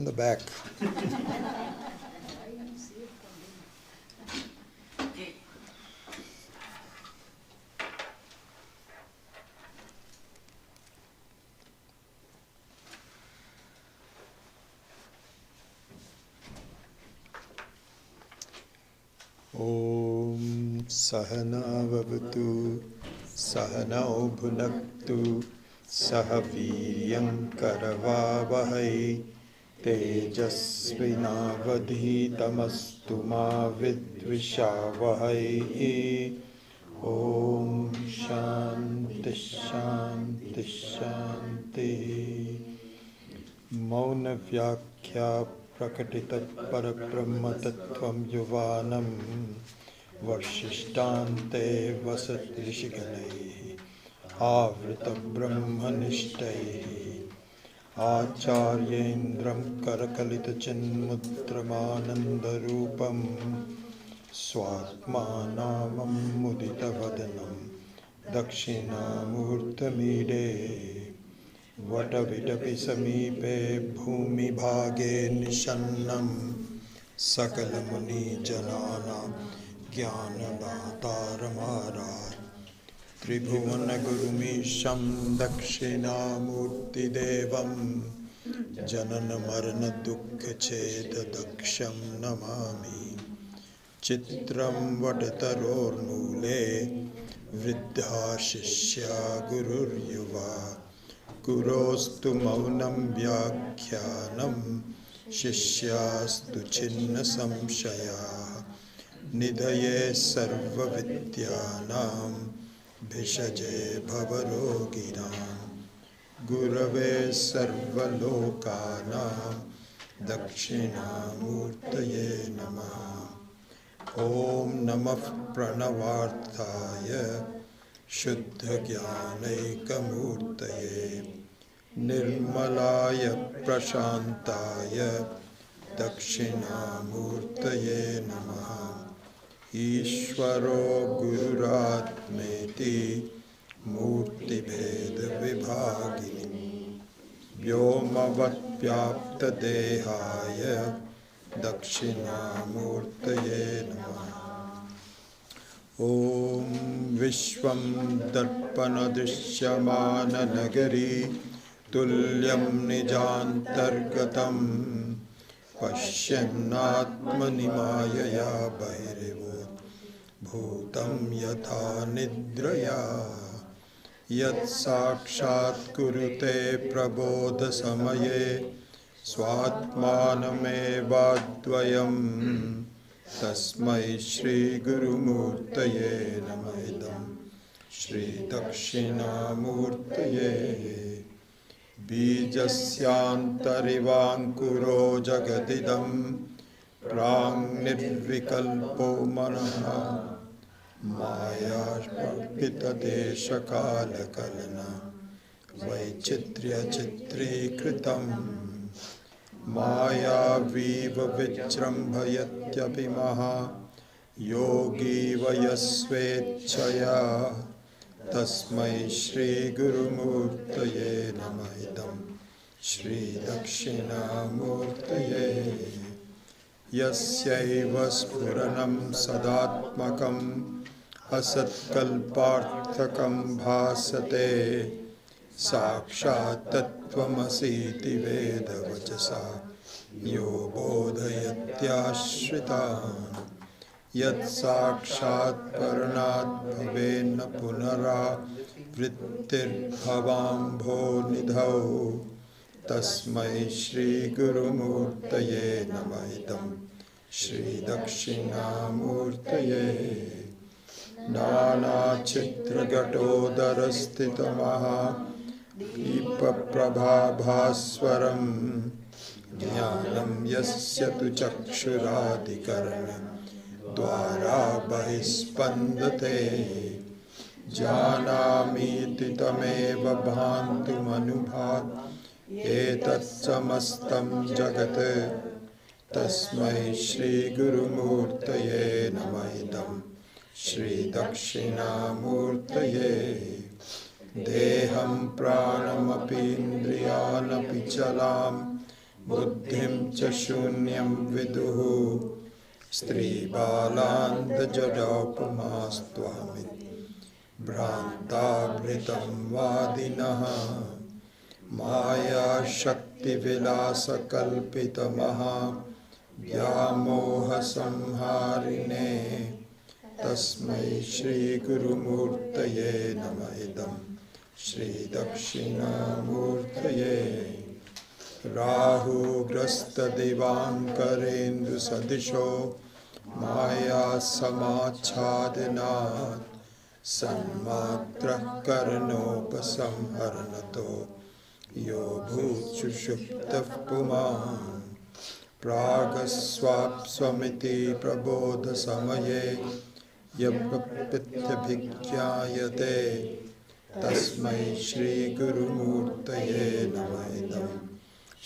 in the back. Om Sahana Vavatu Sahanau Bhunaktu Sahaviryam Karavavahai Tejasvinavadhitamastu ma vidvishavahai. Om Shanti Shanti Shanti. Mauna Vyakhya Prakatitat Parabrahma Tattvam Yuvanam Vashishtante Vasat Rishiganai Avrita Brahmanishtai Acharyendram Karakalita Chinmudramananda Rupam Swatmanamam Mudita Vadanam Dakshinamurtamide Vatavidapi Samipe Bhumi Bhage Nishannam Sakalamuni Janana Jnanadataramarat Tribhuvana Gurumisham Dakshinamurti Devam Janana Marana Dukkha Cheda Daksham Namami Chitram Vatataror Mule Vriddha Shishya Gurur Yuva Gurostu Maunam Vyakhyanam Shishyastu Chinna Samshaya Nidhaye Sarva Vidyanam Bhishaje Bhavaroginam Gurave Sarva Lokanam Dakshinamurtaye Namaha. Om Namah Pranavarthaya Shuddha Jnanaika Murtaye Nirmalaya Prashantaya Dakshinamurtaye Namaha. Ishvaro Gururatmeti Murti Bheda Vibhagini Vyomavat Vyapta Dehaya Dakshinamurtaye Namaha. Om Vishwam Darpana Drishyamana Nagari Tulyam Nijantargatam Pashyannatmani Mayaya Bhairevot Bhutam Yatha Nidraya Yat Sakshat Kurute Prabodha Samaye Swatmanamevadvayam Tasmai Shri Guru Murtaye Namaidam Shri Dakshinamurtaye Bijasyantarivānkuro Jagadidam Prang Nirvikalpo Manaha Maya Parpita Desha Kala Kalana Vaichitrya Chitri Kritam Maya Viva Vichrambhayatyapi Maha Yogi Vayasvechaya Tasmai Shri Guru Murtaye Namaidam Shri Dakshinamurtaye Yasyaiva Spuranam Sadatmakam Asatkalparthakam Bhasate Sakshat Tattvamasiti Veda Vachasa Yo Bodhayatyashritan Yat Sakshat Paranat Bhavena Punara Vrittir Bhavambho Nidhau Tasmai Shri Guru Murtaye Namaidam Shri Dakshinamurtaye Nana Chitra Gatodarastitamaha Ipa Prabha Bhaswaram Jnanam Yasya Tu Chakshuradikarana Dvara Bahispandate Janamiti Tameva Bhantu Manubhat Etat Samastam Jagate Tasmai Shri Guru Murtaye Namaidam Shri Dakshinamurtaye Deham pranam api indriyanapi chalam बुद्धिं च शून्यं विदुः स्त्रीबालान्तजडोपमास्त्वामिति भ्रान्तावृतं वादिनः मायाशक्तिविलासकल्पितमहा व्यामोहसंहारिणे तस्मै श्रीगुरुमूर्तये नमः इदं श्रीदक्षिणामूर्तये राहुग्रस्तदिवाङ्करेन्दुसदृशो मायासमाच्छादनात् सन्मात्रः करणोपसंहरणतो यो भूत्सुषुप्तः पुमान् प्रागस्वाप्स्वमिति प्रबोधसमये यप्रत्यभिज्ञायते तस्मै श्रीगुरुमूर्तये नमः इदं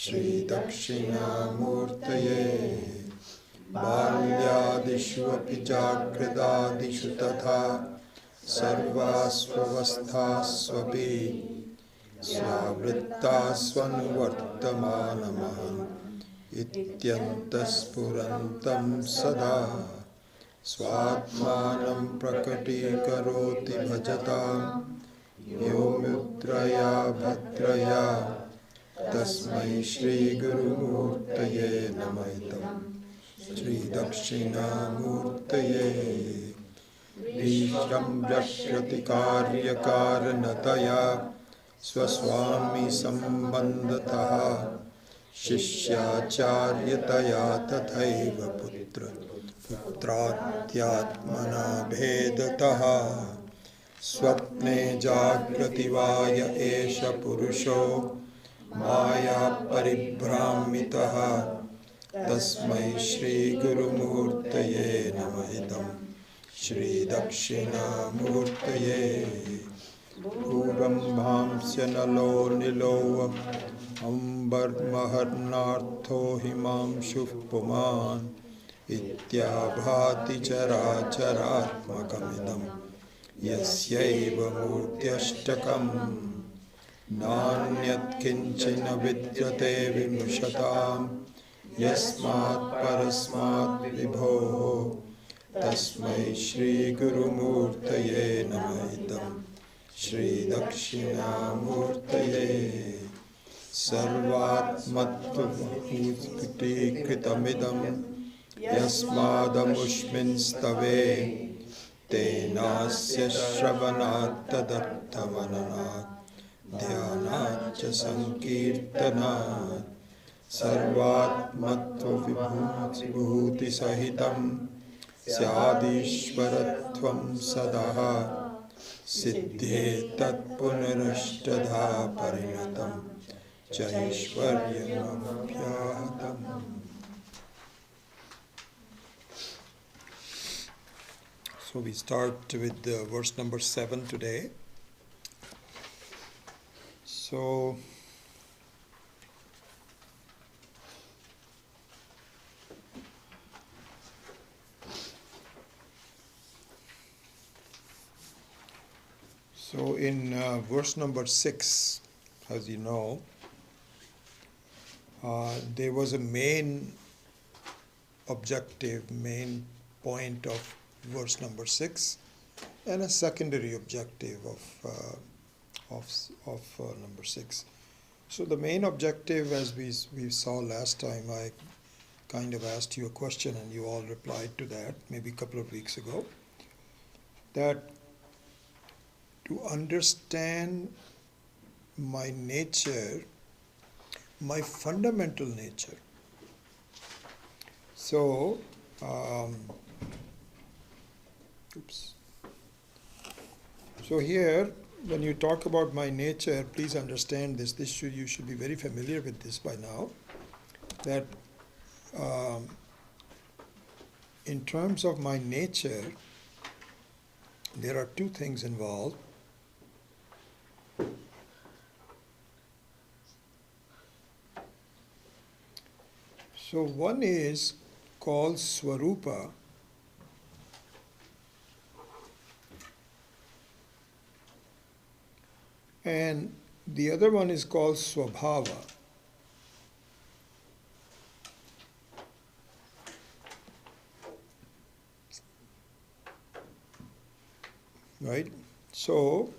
श्रीदक्षिणामूर्तये बाल्यादिषु अपि जागृतादिषु तथा सर्वास्वस्थास्वपि स्वावृत्तास्वनुवर्तमानमहम् इत्यन्तःस्फुरन्तं सदा स्वात्मानं प्रकटीकरोति भजतां यो मुद्रया भद्रया तस्मै श्रीगुरुमूर्तये नमः इदं श्रीदक्षिणामूर्तये ईशं व्यक्षतिकार्यकारणतया स्वस्वामी सम्बन्धतः शिष्याचार्यतया तथैव पुत्रात्यात्मना भेदतः स्वप्ने जागृतिवाय एष पुरुषो माया परिभ्रामितः तस्मै श्रीगुरुमूर्तये नमः इदं श्रीदक्षिणामूर्तये पूर्वंभांस्य नलो नीलो अम्बर्महर्नार्थो हिमांशुः पुमान् इत्याभाति चराचरात्मकमिदं यस्यैव मूर्त्यष्टकम् नान्यत्किञ्चिन विद्यते विमृशतां यस्मात् परस्मात् विभोः तस्मै श्रीगुरुमूर्तये नमः इदं श्रीदक्षिणामूर्तये सर्वात्मत्वभूस्फुटीकृतमिदं यस्मादमुष्मिंस्तवे तेनास्य श्रवणात् तदर्थमननात् ध्यानाच्च संकीर्तनात् सर्वात्मत्वविभूतिसहितं स्यादीश्वरत्वं सदा सिद्धे तत्पुनरष्टधा परिणतं चैश्वर्यमभ्याहतम्. So we start with verse number 7 today. So in verse number 6, as you know, there was a main objective, main point of verse number 6, and a secondary objective of number 6. So the main objective, as we saw last time, I kind of asked you a question and you all replied to that maybe a couple of weeks ago, that to understand my nature, my fundamental nature. So, So here, when you talk about my nature, please understand this. You should be very familiar with this by now. That in terms of my nature, there are two things involved. So one is called Swarupa, and the other one is called Swabhava. right? So,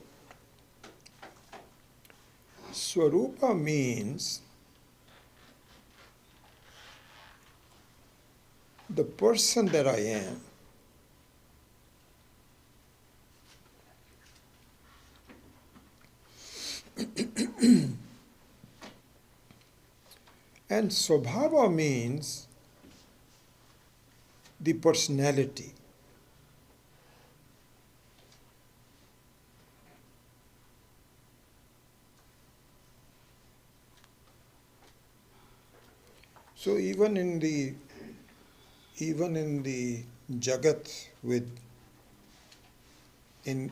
Swarupa means the person that I am. And Swabhava means the personality. So even in the Jagat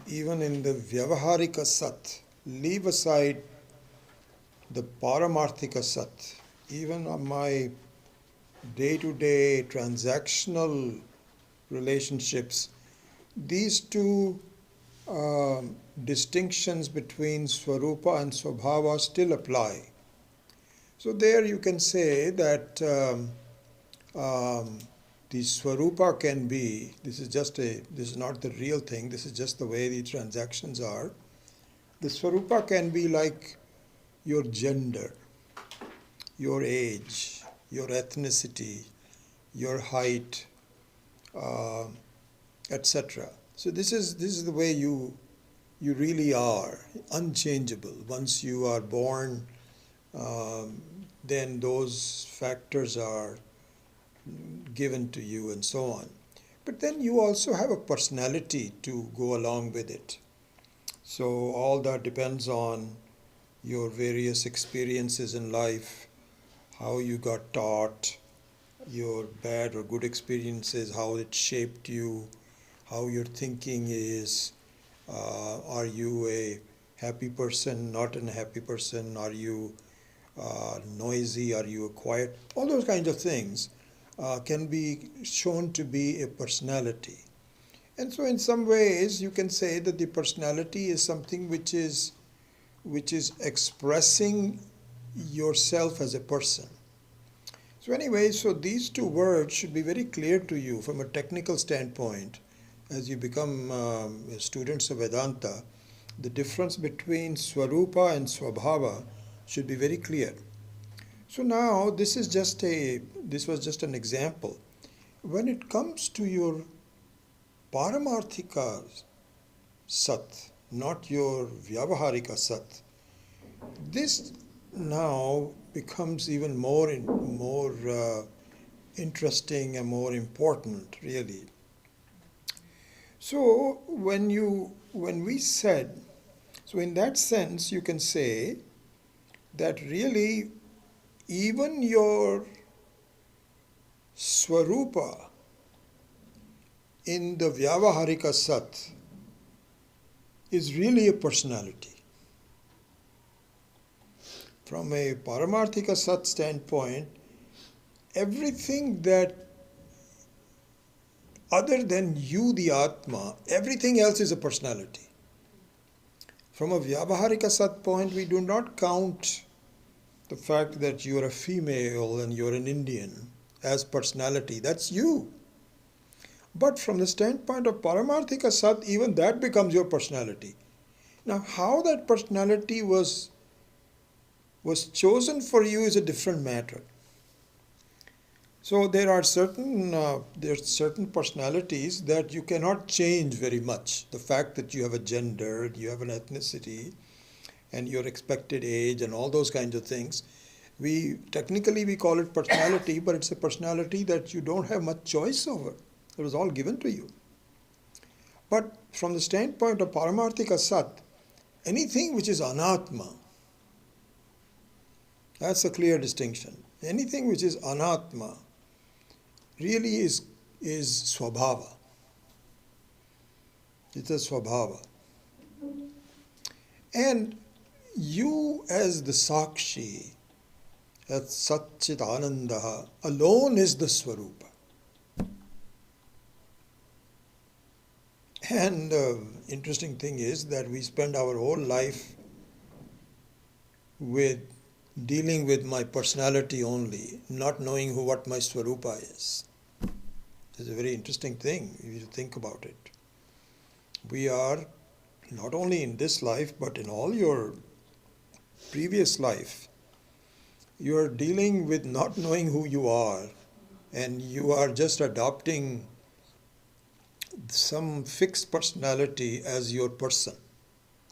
even in the Vyavaharika Sat, leave aside the Paramarthika Sat, even on my day-to-day transactional relationships, these two distinctions between Swarupa and Swabhava still apply. So there you can say that the Swarupa can be, this is not the real thing, this is just the way the transactions are. The Swarupa can be like your gender, your age, your ethnicity, your height, etc. So this is the way you really are, unchangeable. Once you are born, then those factors are given to you and so on. But then you also have a personality to go along with it. So all that depends on your various experiences in life, how you got taught, your bad or good experiences, how it shaped you, how your thinking is. Are you a happy person, not a happy person? Are you noisy? Are you quiet? All those kinds of things can be shown to be a personality. And so in some ways you can say that the personality is something which is expressing yourself as a person. So anyway, so these two words should be very clear to you from a technical standpoint as you become students of Vedanta. The difference between Swarupa and Swabhava should be very clear. So now this was just an example. When it comes to your Paramarthika Sat, not your Vyavaharika Sat, this now becomes even more interesting and more important, really. So when we said, so in that sense you can say that really even your Swarupa in the Vyavaharika Sat is really a personality. From a Paramarthika Sat standpoint, everything that other than you, the Atma, everything else is a personality. From a Vyavaharika Sat point, we do not count the fact that you are a female and you're an Indian as personality. That's you. But from the standpoint of Paramarthika Sat, even that becomes your personality. Now, how that personality was chosen for you is a different matter. So there are certain personalities that you cannot change very much. The fact that you have a gender, you have an ethnicity, and your expected age, and all those kinds of things. Technically we call it personality, but it's a personality that you don't have much choice over. It was all given to you. But from the standpoint of Paramarthika Sat, anything which is anatma, that's a clear distinction. Anything which is anatma really is swabhava. It's a swabhava. And you as the Sakshi, as Satchit Anandaha, alone is the Swarupa. And interesting thing is that we spend our whole life with dealing with my personality only, not knowing what my Swarupa is. It's a very interesting thing if you think about it. We are not only in this life, but in all your previous life, you are dealing with not knowing who you are, and you are just adopting some fixed personality as your person,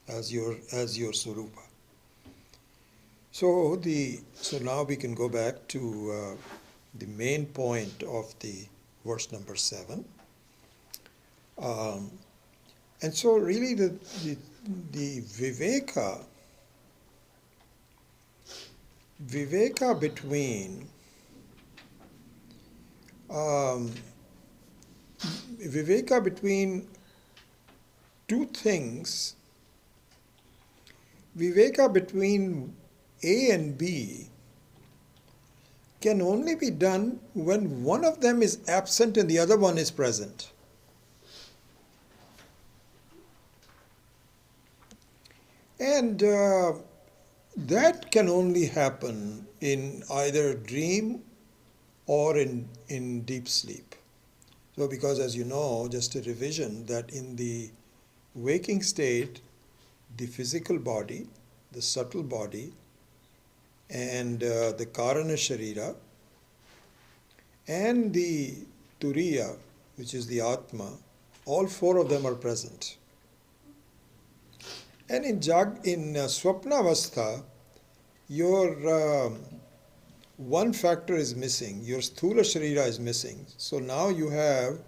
as your Swarupa. So now we can go back to the main point of the verse number 7. And so really the viveka between two things, viveka between A and B can only be done when one of them is absent and the other one is present. And that can only happen in either dream or in deep sleep. So because, as you know, just a revision, that in the waking state, the physical body, the subtle body, and the Karana Sharira, and the Turiya, which is the Atma, all four of them are present. And in Swapnavastha, your one factor is missing, your Sthula Sharira is missing. So now you have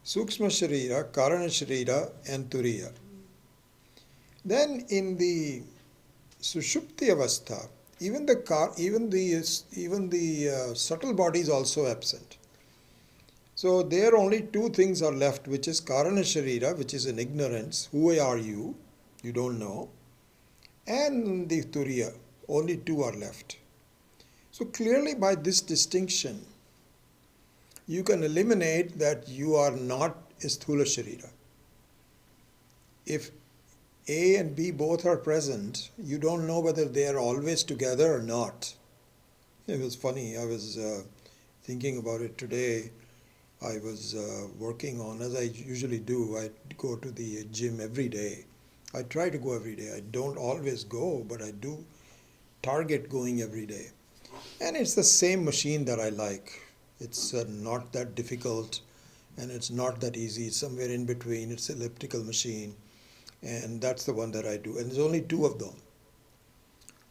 Sukshma Sharira, Karana Sharira, and Turiya. Then in the Sushupti Avastha, even the subtle body is also absent. So there only two things are left, which is Karana Sharira, which is in ignorance. Who are you? You don't know. And the Turiya, only two are left. So clearly by this distinction, you can eliminate that you are not a Sthula Sharira. If A and B both are present, you don't know whether they are always together or not. It was funny, I was thinking about it today. I was working on, as I usually do, I go to the gym every day. I try to go every day. I don't always go, but I do target going every day. And it's the same machine that I like. It's not that difficult, and it's not that easy. It's somewhere in between. It's an elliptical machine, and that's the one that I do. And there's only two of them.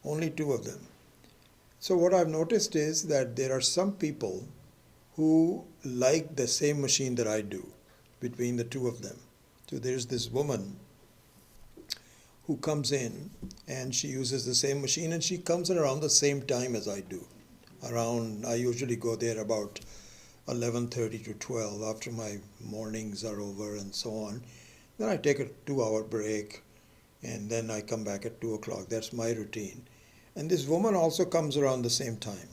Only two of them. So what I've noticed is that there are some people who like the same machine that I do, between the two of them. So there's this woman who comes in and she uses the same machine, and she comes in around the same time as I do. I usually go there about 11:30 to 12 after my mornings are over and so on. Then I take a 2-hour break, and then I come back at 2 o'clock. That's my routine. And this woman also comes around the same time.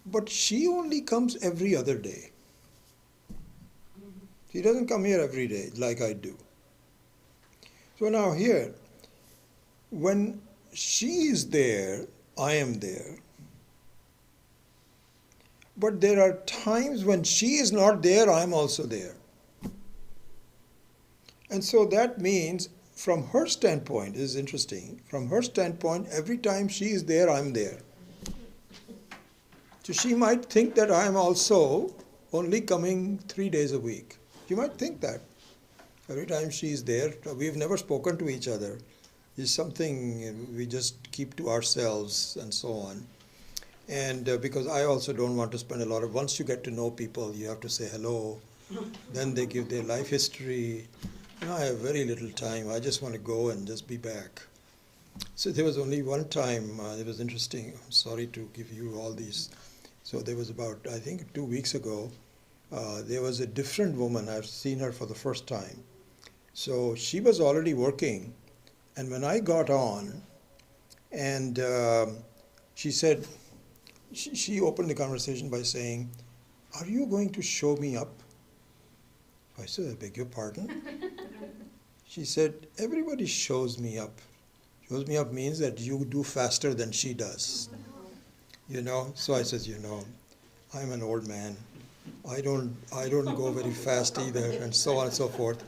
But she only comes every other day. She doesn't come here every day like I do. So now here, when she is there, I am there. But there are times when she is not there, I am also there. And so that means, from her standpoint, this is interesting, from her standpoint, every time she is there, I am there. So she might think that I am also only coming 3 days a week. She might think that. Every time she is there, we've never spoken to each other. It's something we just keep to ourselves and so on. And because I also don't want to spend a lot of, once you get to know people, you have to say hello, then they give their life history. I have very little time. I just want to go and just be back. So there was only one time, it was interesting. I'm sorry to give you all these. So there was about, I think 2 weeks ago, there was a different woman. I've seen her for the first time. So she was already working. And when I got on, and she said, she opened the conversation by saying, "Are you going to show me up?" I said, "I beg your pardon?" She said, "Everybody shows me up." Shows me up means that you do faster than she does. So I said, I'm an old man. I don't go very fast either, and so on and so forth.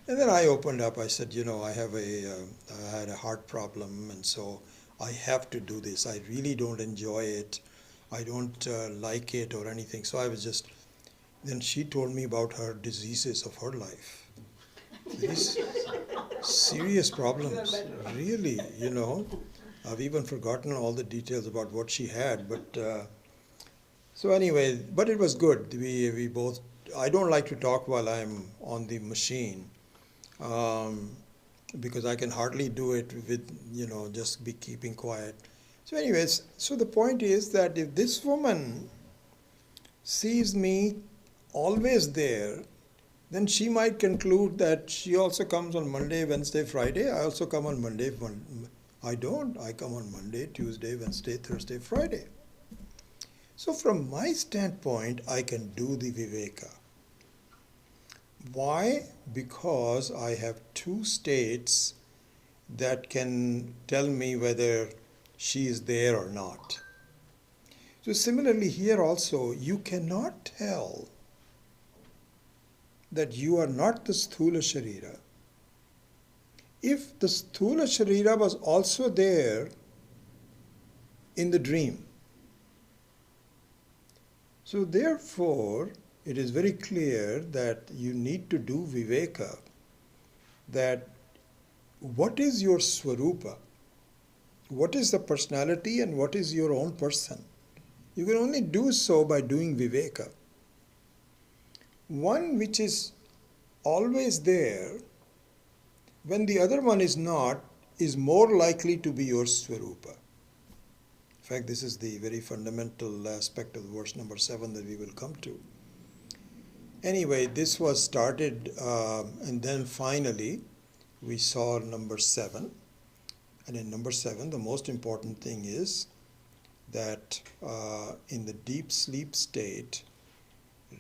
And then I opened up. I said, I had a heart problem, and so I have to do this. I really don't enjoy it. I don't like it or anything. So I was just. Then she told me about her diseases of her life. These serious problems, really. I've even forgotten all the details about what she had, but. So anyway, but it was good. We both. I don't like to talk while I'm on the machine, because I can hardly do it with just be keeping quiet. So anyways, so the point is that if this woman sees me always there, then she might conclude that she also comes on Monday, Wednesday, Friday. I also come on Monday. I don't. I come on Monday, Tuesday, Wednesday, Thursday, Friday. So from my standpoint, I can do the viveka. Why? Because I have two states that can tell me whether she is there or not. So similarly here also, you cannot tell that you are not the sthula sharira if the sthula sharira was also there in the dream. So therefore, it is very clear that you need to do viveka, that what is your swarupa, what is the personality and what is your own person. You can only do so by doing viveka. One which is always there, when the other one is not, is more likely to be your swarupa. In fact, this is the very fundamental aspect of verse number 7 that we will come to. Anyway, this was started, and then finally we saw number 7. And in number 7, the most important thing is that in the deep sleep state,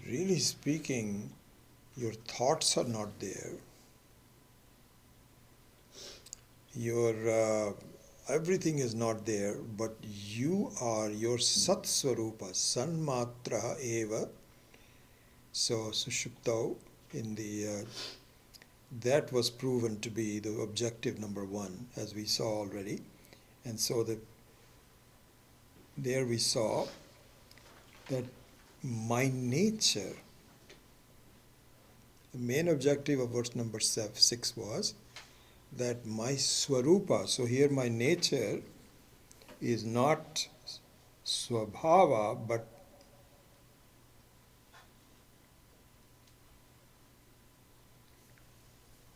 really speaking, your thoughts are not there. Your everything is not there, but you are your Sat Swarupa, Sanmatra Eva. So Sushuptau, in the that was proven to be the objective number 1, as we saw already. And so there we saw that my nature, the main objective of verse number 6 was that my swarupa, so here my nature is not swabhava, but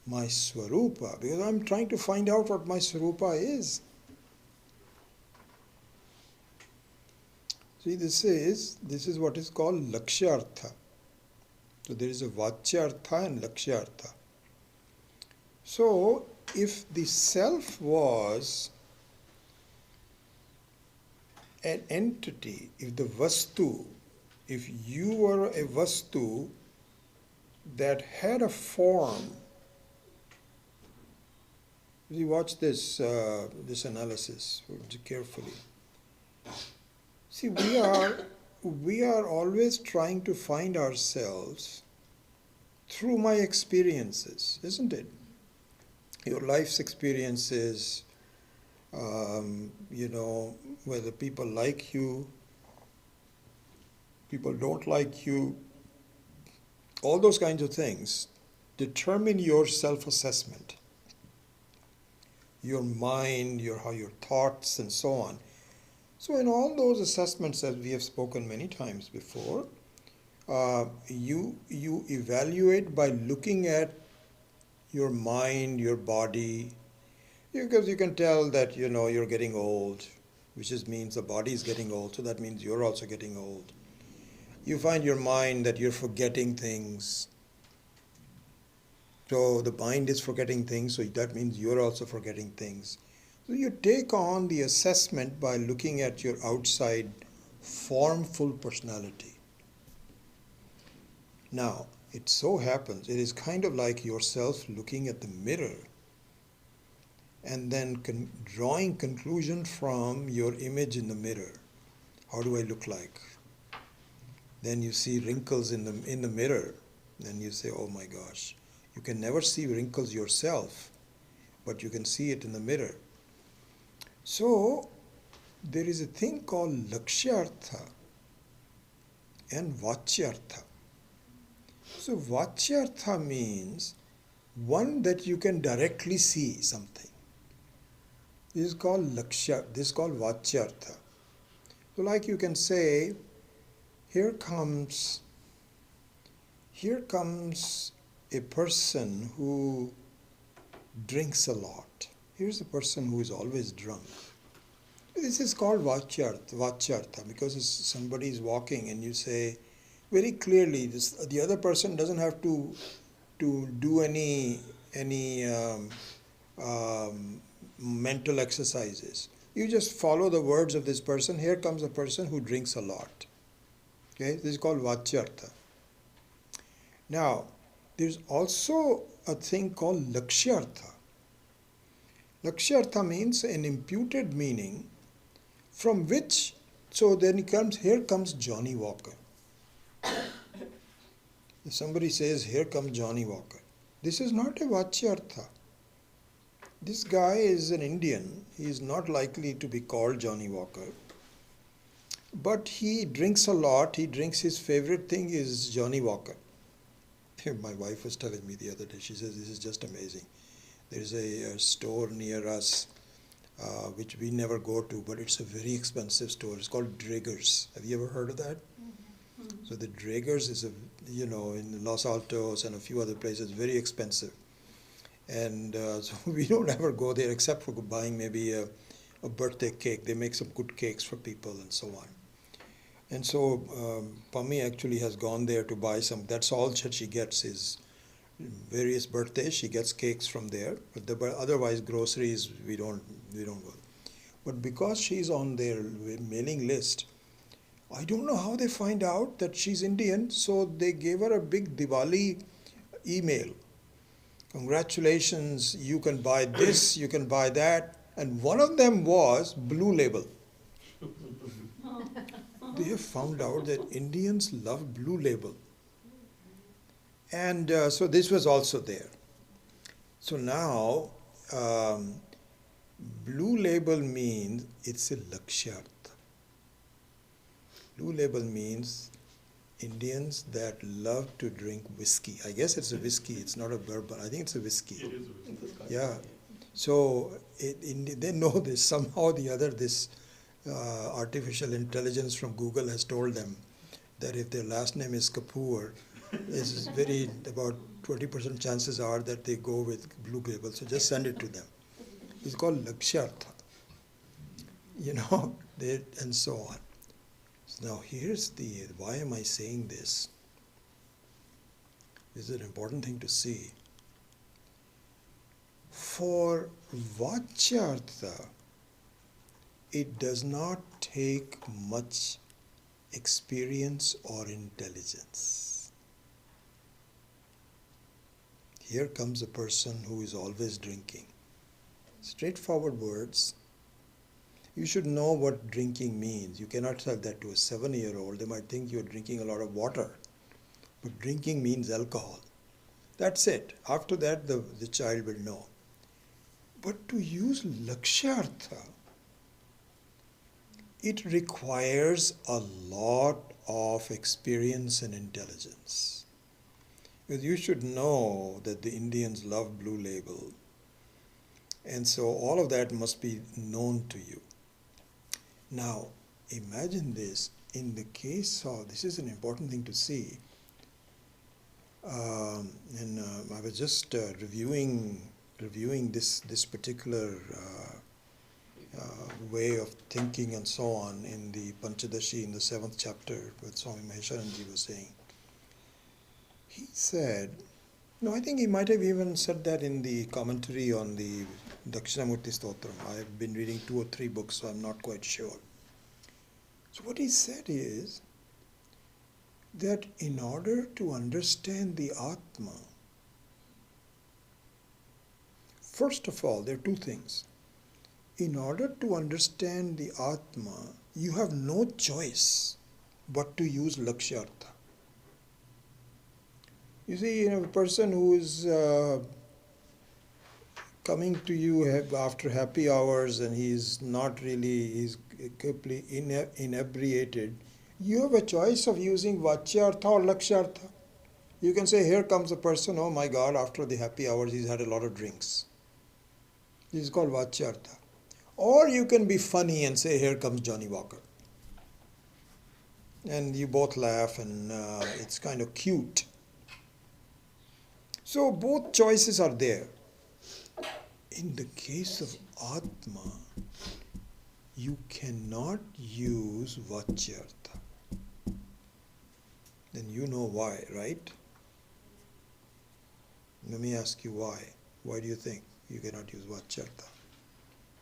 my swarupa, because I'm trying to find out what my swarupa is. See, this is what is called lakshyartha. So there is a vachyartha and lakshyartha. So if the self was an entity, if the vastu, if you were a vastu that had a form, you watch this analysis carefully. See, we are always trying to find ourselves through my experiences, isn't it? Your life's experiences, whether people like you, people don't like you, all those kinds of things determine your self-assessment, your mind, your thoughts, and so on. So in all those assessments, as we have spoken many times before, you evaluate by looking at your mind, your body, because you can tell that you're getting old, which means the body is getting old, so that means you're also getting old. You find your mind that you're forgetting things, so the mind is forgetting things, so that means you're also forgetting things. So you take on the assessment by looking at your outside formful personality. Now, it so happens, it is kind of like yourself looking at the mirror and then drawing conclusion from your image in the mirror. How do I look like? Then you see wrinkles in the mirror. Then you say, oh my gosh, You can never see wrinkles yourself, but you can see it in the mirror. So, there is a thing called Lakshyartha and Vachyartha. So, Vachyartha means one that you can directly see something. This is called Lakshya, this is called Vachyartha. So, like you can say, here comes a person who drinks a lot. Here's a person who is always drunk. This is called Vachyartha, because somebody is walking and you say very clearly, the other person doesn't have to do any mental exercises. You just follow the words of this person. Here comes a person who drinks a lot. Okay, this is called Vachyartha. Now, there's also a thing called Lakshyartha. Lakshyartha means an imputed meaning from which, so then here comes Johnny Walker. If somebody says, here comes Johnny Walker, this is not a Vachyartha. This guy is an Indian. He is not likely to be called Johnny Walker. But he drinks a lot. His favorite thing is Johnny Walker. My wife was telling me the other day, she says, this is just amazing. There's a store near us, which we never go to, but it's a very expensive store. It's called Draeger's. Have you ever heard of that? Mm-hmm. So the Draeger's is, in Los Altos and a few other places, very expensive. And so we don't ever go there except for buying maybe a birthday cake. They make some good cakes for people and so on. And so Pammi actually has gone there to buy some. That's all that she gets is various birthdays. She gets cakes from there. But otherwise, groceries, we don't go. But because she's on their mailing list, I don't know how they find out that she's Indian. So they gave her a big Diwali email. Congratulations, you can buy this, you can buy that. And one of them was Blue Label. They have found out that Indians love Blue Label. And so this was also there. So now, Blue Label means it's a Lakshyartha. Blue Label means Indians that love to drink whiskey. I guess it's a whiskey, it's not a bourbon. I think it's a whiskey. It is a whiskey. Yeah. So they know this. Somehow or the other, this artificial intelligence from Google has told them that if their last name is Kapoor, there's about 20% chances are that they go with Blue Label. So just send it to them. It's called Lakshyartha. And so on. Now here's why am I saying this? This is an important thing to see. For Vachyartha, it does not take much experience or intelligence. Here comes a person who is always drinking. Straightforward words. You should know what drinking means. You cannot tell that to a 7-year-old. They might think you're drinking a lot of water. But drinking means alcohol. That's it. After that, the child will know. But to use Lakshyartha, it requires a lot of experience and intelligence. Because you should know that the Indians love Blue Label. And so all of that must be known to you. Now, imagine this. In the case of, this is an important thing to see. I was just reviewing this particular way of thinking and so on in the Panchadashi, in the 7th chapter, what Swami Maheswaranji was saying. He said, I think he might have even said that in the commentary on the Dakshinamurti Stotram. I've been reading 2 or 3 books, so I'm not quite sure. So what he said is that in order to understand the Atma, first of all, there are 2 things. In order to understand the Atma, you have no choice but to use Lakshyartha. You see, a person who is coming to you after happy hours and he's not really, he's completely inebriated, you have a choice of using Vachyartha or Lakshyartha. You can say, here comes a person, oh my God, after the happy hours he's had a lot of drinks. This is called Vachyartha. Or you can be funny and say, here comes Johnny Walker. And you both laugh and it's kind of cute. So both choices are there. In the case of Atma, you cannot use Vachyartha. Then you know why, right? Let me ask you why. Why do you think you cannot use Vachyartha?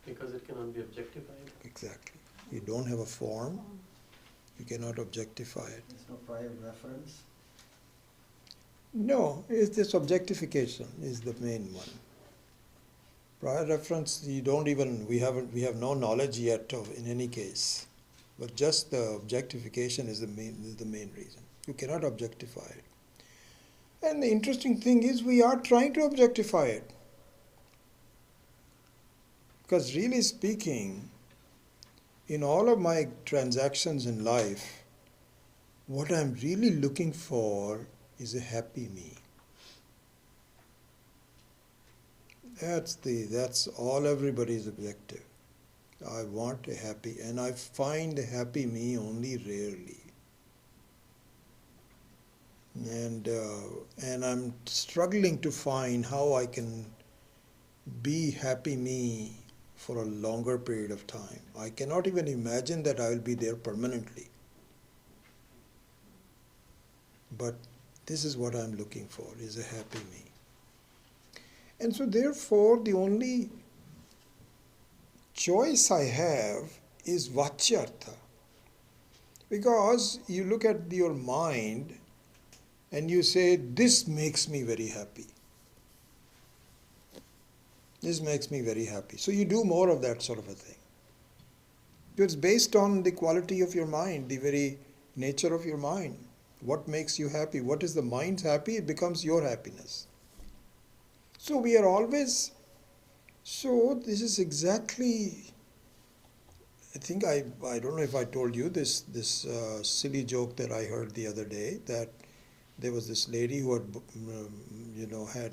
Because it cannot be objectified. Exactly. You don't have a form. You cannot objectify it. There's no prior reference. No, it's this objectification is the main one. Prior reference, you don't even, we have no knowledge yet of in any case. But just the objectification is the main reason. You cannot objectify it. And the interesting thing is we are trying to objectify it. Because really speaking, in all of my transactions in life, what I'm really looking for is a happy me. That's all everybody's objective. I want a happy, and I find a happy me only rarely. And I'm struggling to find how I can be happy me for a longer period of time. I cannot even imagine that I will be there permanently. But this is what I'm looking for, is a happy me. And so therefore the only choice I have is Vachyartha. Because you look at your mind and you say, this makes me very happy. This makes me very happy. So you do more of that sort of a thing. It's based on the quality of your mind, the very nature of your mind. What makes you happy? What is the mind's happy? It becomes your happiness. So we are always, so this is exactly, I think I don't know if I told you this silly joke that I heard the other day, that there was this lady who had,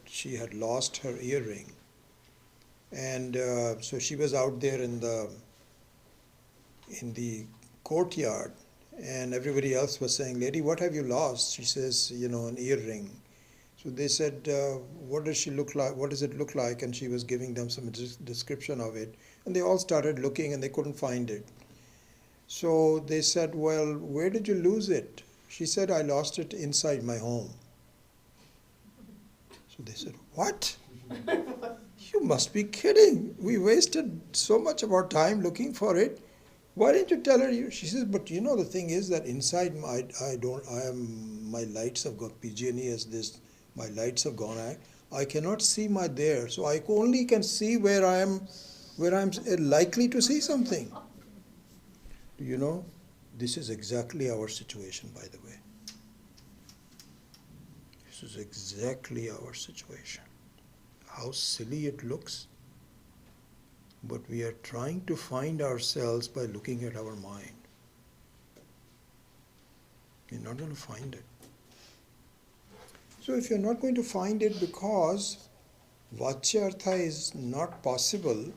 she had lost her earring. And so she was out there in the courtyard, and everybody else was saying, lady, what have you lost? She says, an earring. So they said, what does she look like? What does it look like? And she was giving them some description of it. And they all started looking and they couldn't find it. So they said, well, where did you lose it? She said, I lost it inside my home. So they said, what? You must be kidding. We wasted so much of our time looking for it. Why didn't you tell her? She says, but the thing is that inside my lights have got PG&E as this, my lights have gone out. I cannot see my there. So I only can see where I'm likely to see something. This is exactly our situation, by the way. This is exactly our situation. How silly it looks, but we are trying to find ourselves by looking at our mind. You're not going to find it. So if you're not going to find it because Vachyartha is not possible,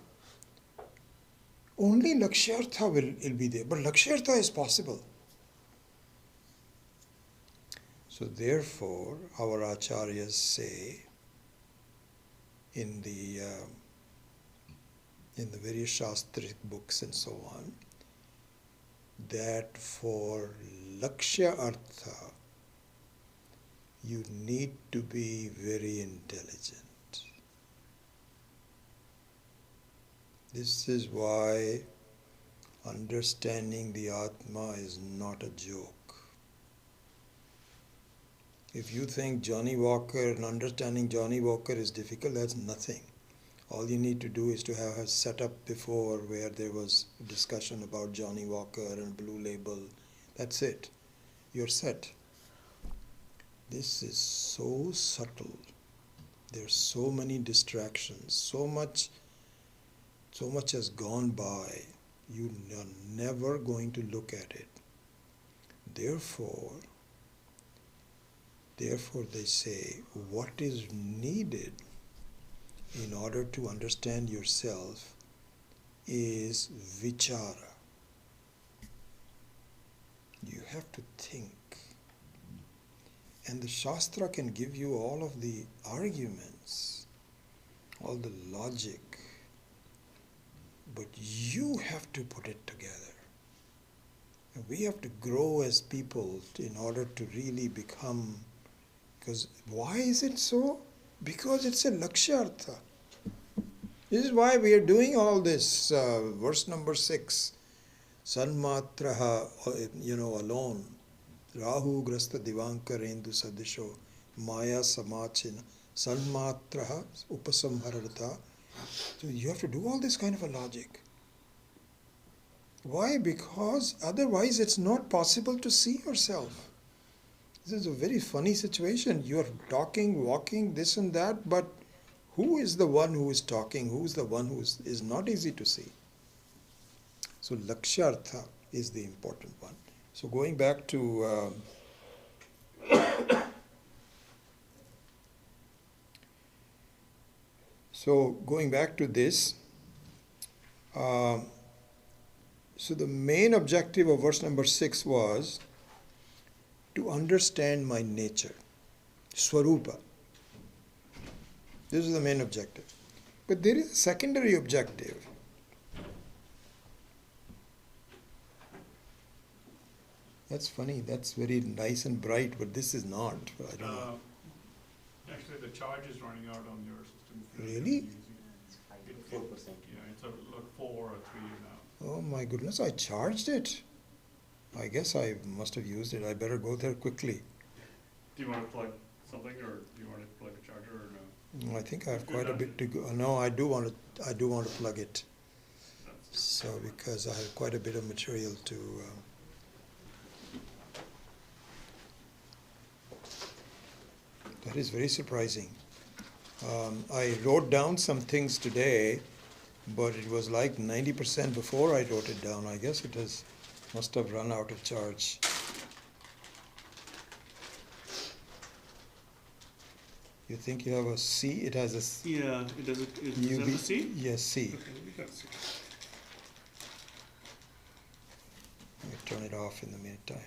only Lakshyartha will be there. But Lakshyartha is possible. So therefore, our acharyas say in the various shastric books and so on, that for Lakshya Artha, you need to be very intelligent. This is why understanding the Atma is not a joke. If you think Johnny Walker and understanding Johnny Walker is difficult, that's nothing. All you need to do is to have a setup before where there was a discussion about Johnny Walker and Blue Label. That's it. You're set. this is so subtle. There's so many distractions, so much has gone by. You are never going to look at it. Therefore they say, what is needed in order to understand yourself is vichara. You have to think. And the Shastra can give you all of the arguments, all the logic, but you have to put it together. And we have to grow as people in order to really become, because why is it so? Because it's a lakshartha. This is why we are doing all this. Verse number 6, sanmatraha, alone. Rahu grasta divankarendu sadisho maya samachina sanmatraha upasamhararata. So you have to do all this kind of a logic. Why? Because otherwise it's not possible to see yourself. This is a very funny situation. You are talking, walking, this and that, but who is the one who is talking? Who is the one who is not easy to see? So lakshartha is the important one. So going back to this, so the main objective of verse number 6 was to understand my nature, swarupa. This is the main objective. But there is a secondary objective. That's funny. That's very nice and bright, but this is not. I don't know. Actually, the charge is running out on your system. Really? It's 4%. Yeah, it's like 4 or 3 now. Oh my goodness, I charged it. I guess I must have used it. I better go there quickly. Do you want to plug something, or do you want to plug a charger, or no? I think I have quite a bit to go. No, I do want to plug it. So because I have quite a bit of material to. That is very surprising. I wrote down some things today, but it was like 90% before I wrote it down. I guess it must have run out of charge. You think you have a C? It has a C. Yeah, it does. Is that a C? Yes, C. Okay, we got C. Let me turn it off in the meantime.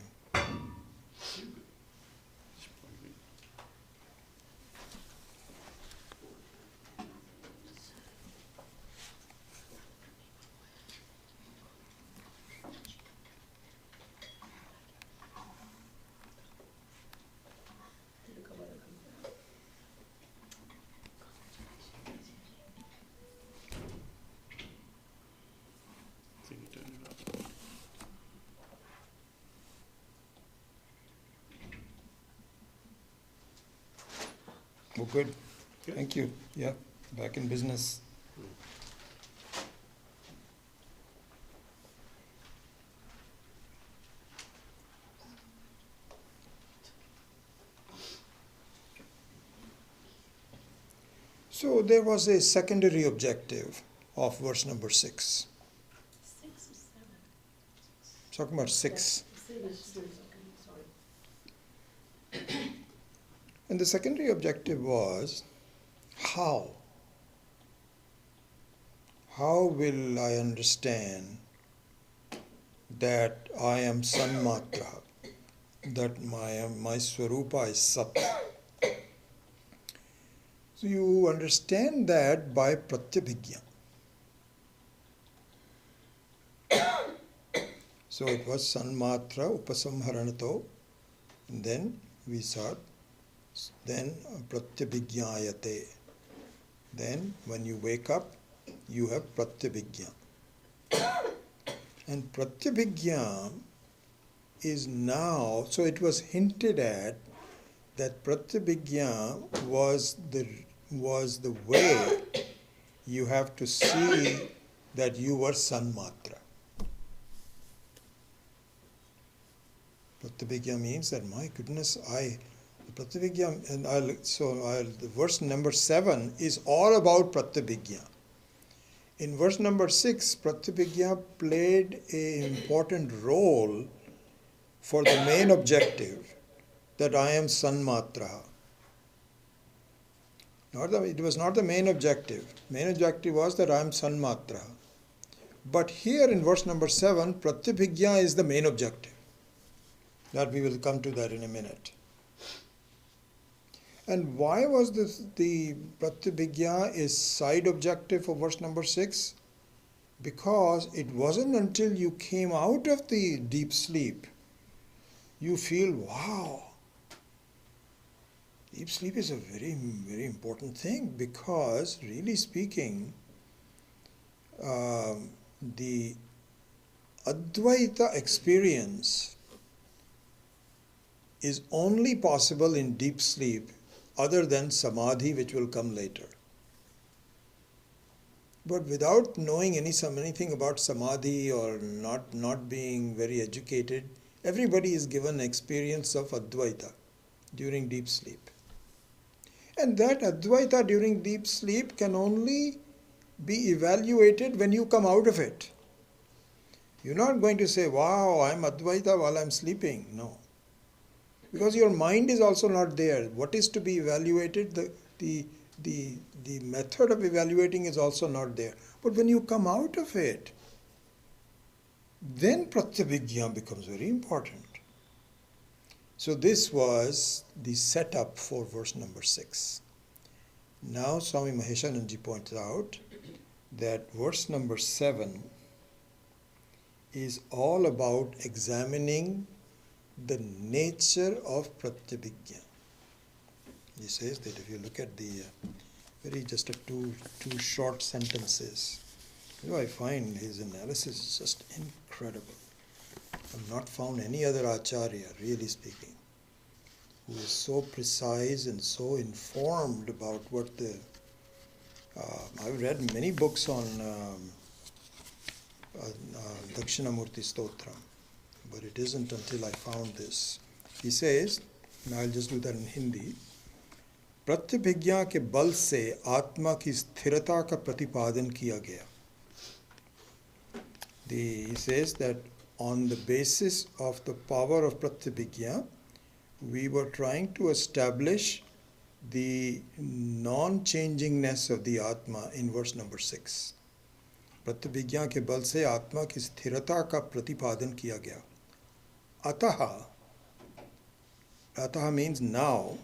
Well, good. Thank you. Yeah, back in business. So there was a secondary objective of verse number 6. 6 or 7? Talking about 6. And the secondary objective was how? How will I understand that I am sanmatra, that my swarupa is sat? So you understand that by pratyabhigya. So it was sanmatra upasamharanato, and then we saw, then pratyabhigyayate. Then when you wake up, you have pratyabhigya. And pratyabhigya is now, so it was hinted at that pratyabhigya was the way you have to see that you were sanmatra. Pratyabhigya means that, my goodness, Pratyabhijna, and the verse number 7 is all about Pratyabhijna. In verse number 6, Pratyabhijna played an important role for the main objective that I am Sanmatra. It was not the main objective. Main objective was that I am Sanmatra. But here in verse number 7, Pratyabhijna is the main objective. That we will come to that in a minute. And why was the Pratyabhijna is side objective for verse number 6? Because it wasn't until you came out of the deep sleep, you feel, wow, deep sleep is a very, very important thing, because really speaking, the Advaita experience is only possible in deep sleep, other than Samadhi, which will come later. But without knowing anything about Samadhi or not being very educated, everybody is given experience of Advaita during deep sleep. And that Advaita during deep sleep can only be evaluated when you come out of it. You're not going to say, wow, I'm Advaita while I'm sleeping. No. Because your mind is also not there. What is to be evaluated, the method of evaluating is also not there. But when you come out of it, then Pratyabhijna becomes very important. So this was the setup for verse number 6. Now Swami Maheshananji points out that verse number 7 is all about examining the nature of Pratyabhijna. He says that if you look at the two short sentences, I find his analysis is just incredible. I've not found any other acharya, really speaking, who is so precise and so informed about what the... I've read many books on Dakshinamurti Stotram, but it isn't until I found this. He says, and I'll just do that in Hindi, प्रत्यभिज्ञा के बल से आत्मा की स्थिरता का प्रतिपादन किया गया. He says that on the basis of the power of pratyabhijna, we were trying to establish the non-changingness of the Atma in verse number 6. pratyabhijna के बल से आत्मा की स्थिरता का प्रतिपादन किया गया. अतः means now,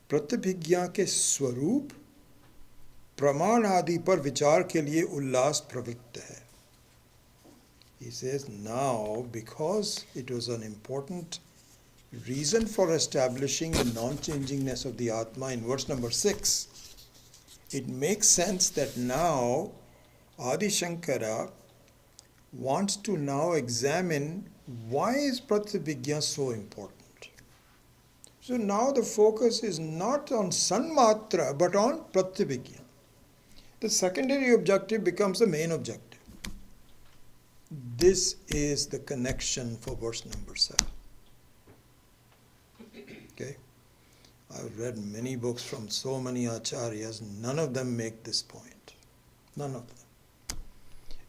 pratyabhijna के स्वरूप प्रमाण आदि पर विचार के लिए उल्लास प्रवृत्त है. He says now, because it was an important reason for establishing the non-changingness of the Atma in verse number 6, it makes sense that now Adi Shankara wants to now examine why is pratyabhijna so important. So now the focus is not on Sanmatra but on pratyabhijna. The secondary objective becomes the main objective. This is the connection for verse number 7. Okay? I've read many books from so many acharyas, none of them make this point. None of them.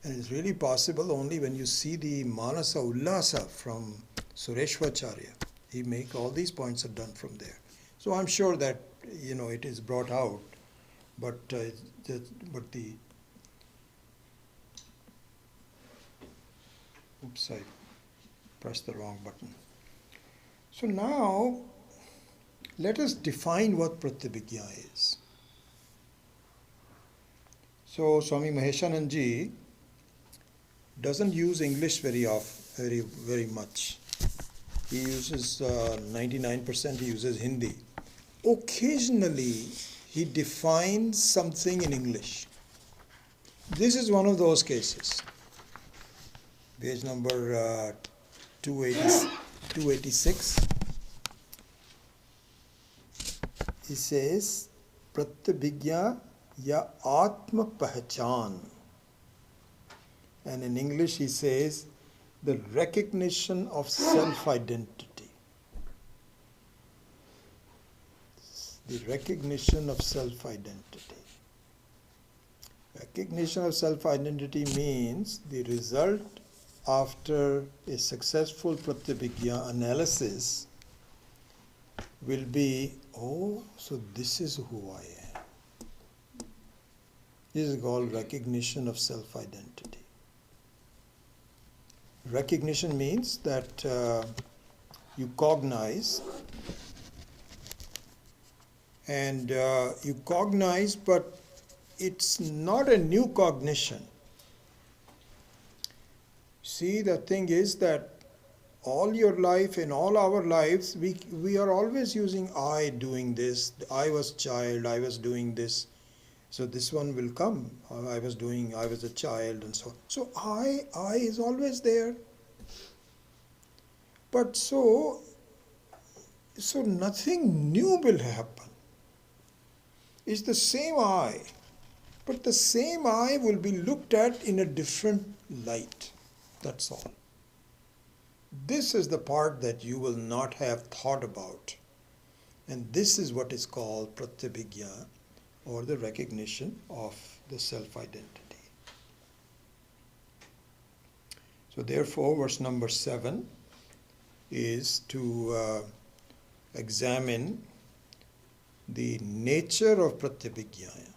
And it's really possible only when you see the Manasa Ullasa from Sureshwacharya. He make all these points are done from there. So I'm sure that it is brought out, but oops, I pressed the wrong button. So now let us define what pratyabhijna is. So Swami Maheshananji doesn't use English very much. He uses 99%, he uses Hindi. Occasionally, he defines something in English. This is one of those cases. Page number 286. He says, Pratyabhijna ya Atma Pahchan. And in English he says, the recognition of self-identity. the recognition of self-identity. Recognition of self-identity means the result after a successful pratyabhijna analysis will be, oh, so this is who I am. This is called recognition of self-identity. Recognition means that you cognize, and you cognize, but it's not a new cognition. See, the thing is that all your life and all our lives, we are always using I doing this. I was child, I was doing this. So this one will come. I was a child, and so on. So I is always there. But so nothing new will happen. It's the same I, but the same I will be looked at in a different light. That's all. This is the part that you will not have thought about. And this is what is called pratyabhijna, or the recognition of the self-identity. So therefore, verse number 7 is to examine the nature of pratyabhijna.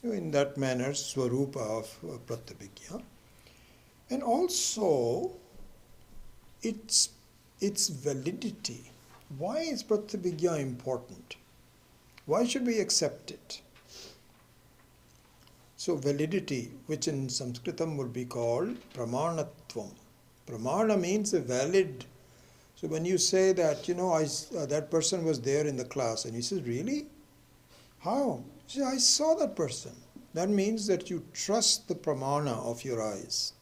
In that manner, swarupa of pratyabhijna. And also its validity. Why is pratyabhijna important? Why should we accept it? So validity, which in Sanskritam would be called pramanatvam. Pramana means a valid. So when you say that, that person was there in the class, and he says, really? How? You say, I saw that person. That means that you trust the pramana of your eyes.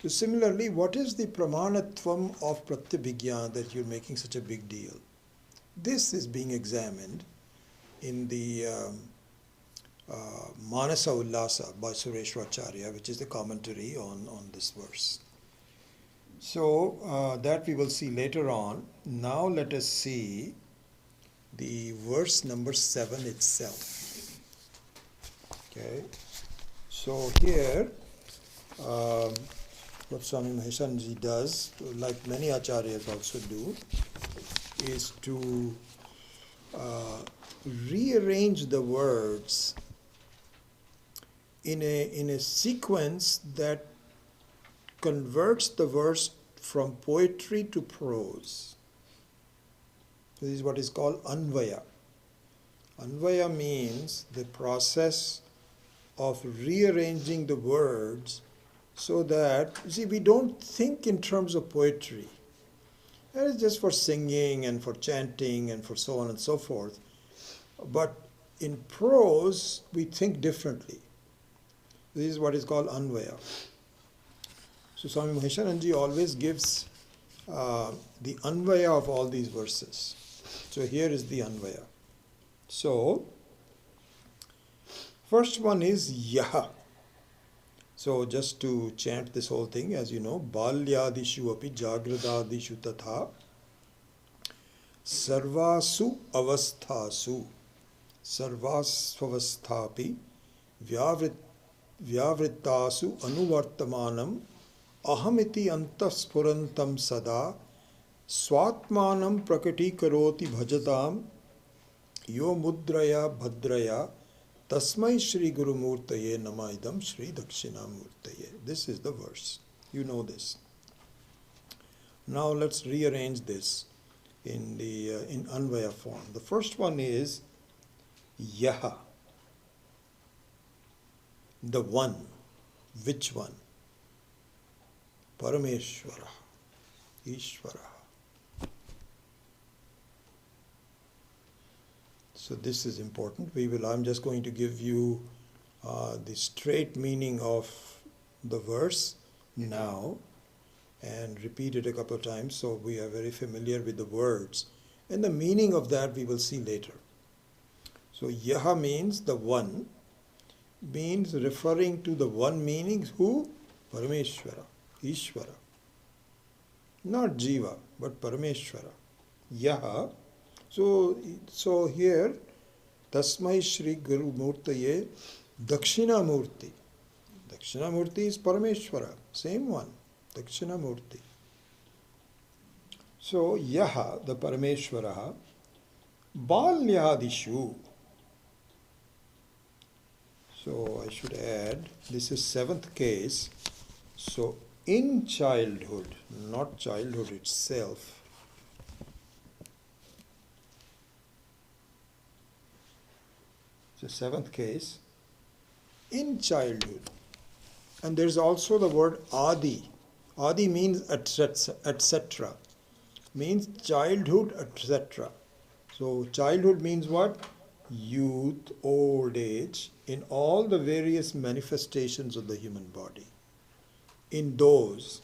So similarly, what is the pramanatvam of pratyabhijna that you're making such a big deal? This is being examined in the Manasa Ullasa by Sureshwaracharya, which is the commentary on this verse. So that we will see later on. Now let us see the verse number 7 itself. Okay. So here, what Swami Maheshanji does, like many acharyas also do, is to rearrange the words in a sequence that converts the verse from poetry to prose. So this is what is called anvaya. Anvaya means the process of rearranging the words so that, we don't think in terms of poetry. That is just for singing and for chanting and for so on and so forth. But in prose, we think differently. This is what is called anvaya. So Swami Maheshananji always gives the anvaya of all these verses. So here is the anvaya. So, first one is yaha. So just to chant this whole thing, as you know, balyadishu api jagradadishu tatha sarvasu avasthasu sarvasvavasthapi vyavrittasu anuvartamanam ahamiti antaspurantam sada swatmanam prakati karoti bhajatam yo mudraya bhadraya Tasmai Shri Guru Murtaye Namaidam Shri Dakshinamurtaye. This is the verse. You know this. Now let's rearrange this in Anvaya form. The first one is Yaha. The one. Which one? Parameshwara. Ishvara. So this is important. I'm just going to give you the straight meaning of the verse now and repeat it a couple of times so we are very familiar with the words. And the meaning of that we will see later. So Yaha means the one, means referring to the one meaning, who? Parameshwara, Ishvara. Not Jiva, but Parameshwara. Yaha. So here, Tasmai Shri Guru Murtaye Dakshinamurti. Dakshinamurti is Parameshwara, same one, Dakshinamurti. So Yaha, the Parameshwaraha, Balyadishu. So I should add, this is seventh case. So in childhood, not childhood itself. The seventh case, in childhood. And there's also the word Adi. Adi means etc. Means childhood, etc. So childhood means what? Youth, old age, in all the various manifestations of the human body. In those.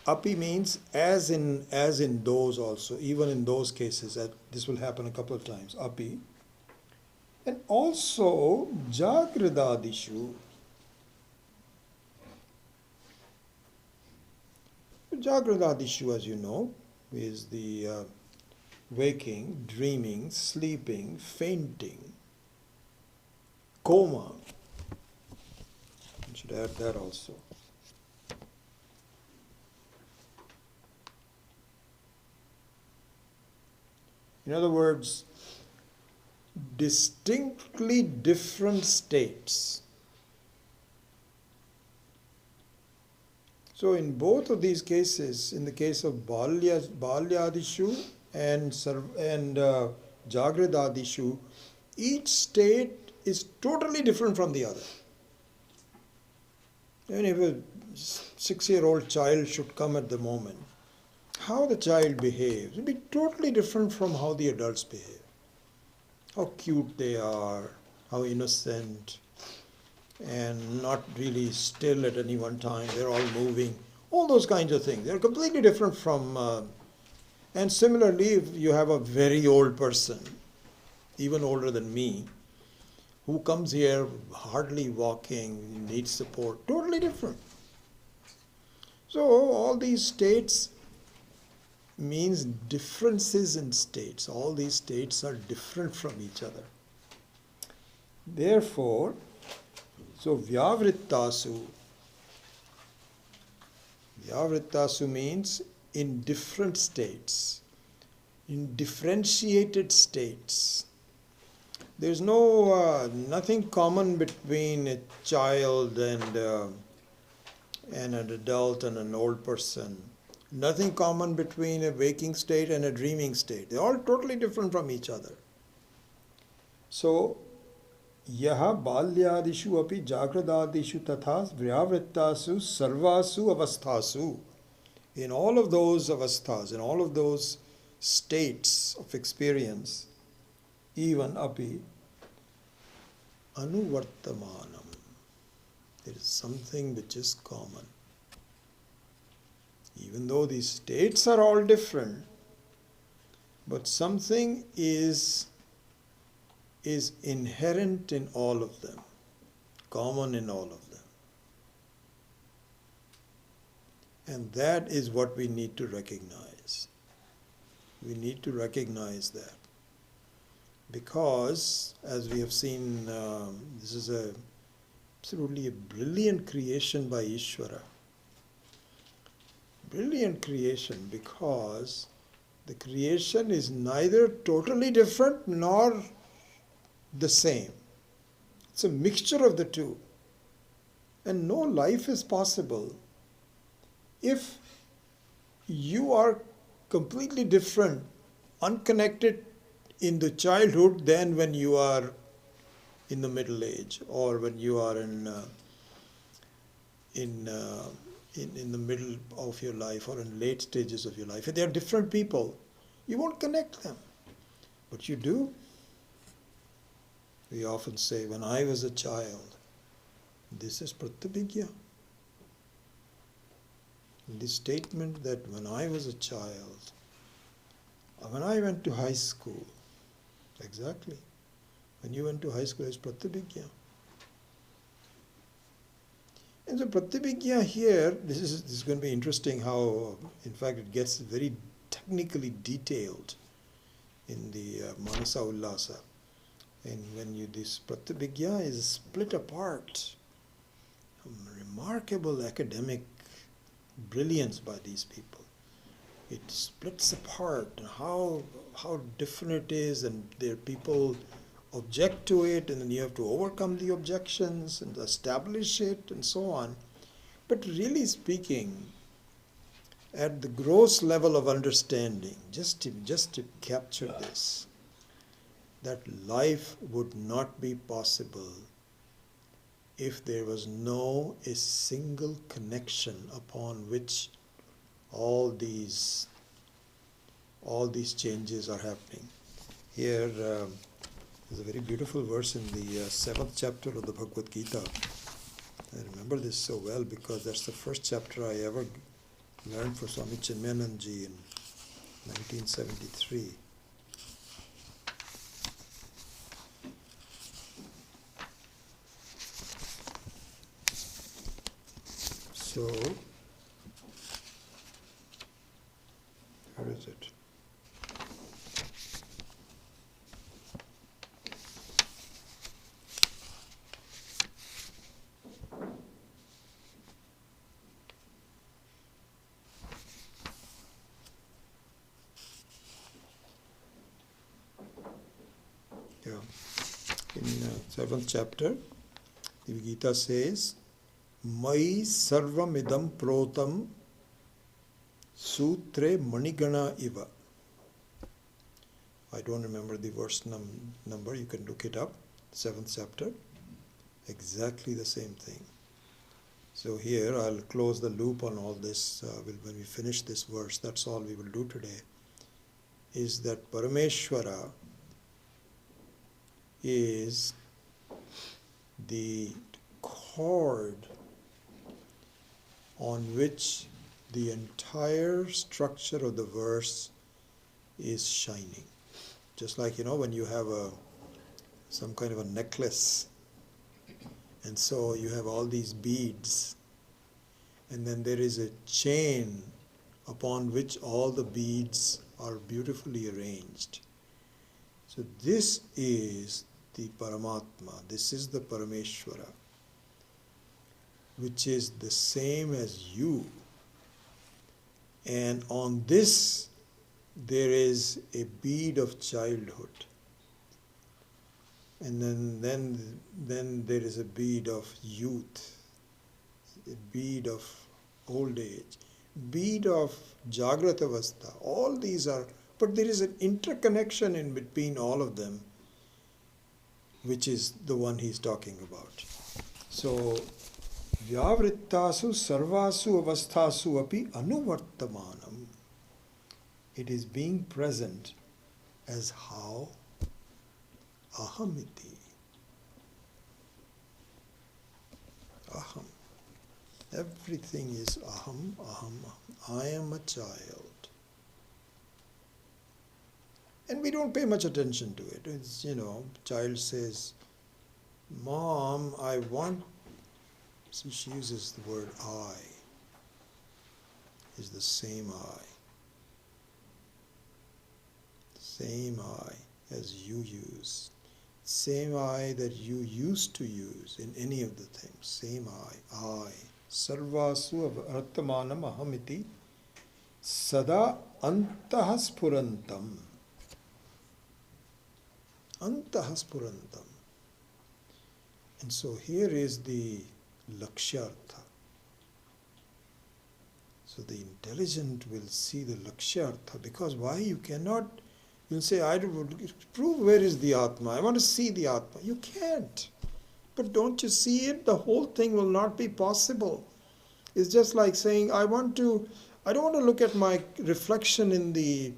Api means as in those also, even in those cases. This will happen a couple of times. Api. And also Jagradadishu. Jagradadishu, as you know, is the waking, dreaming, sleeping, fainting, coma. I should add that also. In other words, distinctly different states. So in both of these cases, in the case of Balyadishu and Jagradadishu, each state is totally different from the other. Even if a 6-year-old child should come at the moment, how the child behaves will be totally different from how the adults behave. How cute they are, how innocent, and not really still at any one time. They're all moving. All those kinds of things. They're completely different from... and similarly, if you have a very old person, even older than me, who comes here hardly walking, needs support, totally different. So all these states means differences in states. All these states are different from each other. Therefore, so Vyavrittasu means in different states, in differentiated states. There's nothing common between a child and an adult and an old person. Nothing common between a waking state and a dreaming state. They're all totally different from each other. So, yaha balyadishu api jagradadishu tatha vyavrittasu sarvasu avasthasu. In all of those avasthas, in all of those states of experience, even api anuvartamanam, there is something which is common. Even though these states are all different, but something is inherent in all of them, common in all of them. And that is what we need to recognize. We need to recognize that. Because, as we have seen, this is absolutely a brilliant creation by Ishvara. Brilliant creation, because the creation is neither totally different nor the same. It's a mixture of the two. And no life is possible if you are completely different, unconnected in the childhood than when you are in the middle age, or when you are in the middle of your life, or in late stages of your life. If they are different people, you won't connect them. But you do. We often say, when I was a child, this is pratyabhijna. This statement that when I was a child, when I went to high school, exactly. When you went to high school, it's pratyabhijna. And so pratyabhijna here, this is going to be interesting how, in fact, it gets very technically detailed. in the Manasa Ullasa. And when this Pratyabhigya is split apart, remarkable academic brilliance by these people. It splits apart how different it is, and there people object to it, and then you have to overcome the objections and establish it and so on. But really speaking, at the gross level of understanding, just to capture this, that life would not be possible if there was no a single connection upon which all these changes are happening. Here there's a very beautiful verse in the 7th chapter of the Bhagavad Gita. I remember this so well because that's the first chapter I ever learned for Swami Chinmayananji in 1973. So, where is it? Yeah. In 7th chapter, the Gita says, Mai sarvam idam protam sutre manigana iva. I don't remember the verse number, you can look it up, 7th chapter, exactly the same thing. So here I'll close the loop on all this when we finish this verse. That's all we will do today, is that Parameshwara is the cord on which the entire structure of the verse is shining. Just like, when you have some kind of a necklace, and so you have all these beads, and then there is a chain upon which all the beads are beautifully arranged. So this is the Paramatma, this is the Parameshwara, which is the same as you. And on this there is a bead of childhood. And then there is a bead of youth, a bead of old age, bead of Jagrat Avastha. All these are, but there is an interconnection in between all of them, which is the one he's talking about. So, Vyavrittasu sarvasu avasthasu api anuvartamanam. It is being present as how? Ahamiti. Aham. Everything is aham, aham, aham. I am a child. And we don't pay much attention to it. It's, child says, Mom, I want. See, she uses the word I. Is the same I. Same I as you use. Same I that you used to use in any of the things. Same I. Sarvasu artamanam ahamiti sada antahaspurantam. Antahaspurantam. And so here is the lakshyartha. So the intelligent will see the lakshyartha, because why? You cannot, you'll say, I would prove where is the Atma. I want to see the Atma. You can't. But don't you see it? The whole thing will not be possible. It's just like saying, I don't want to look at my reflection in the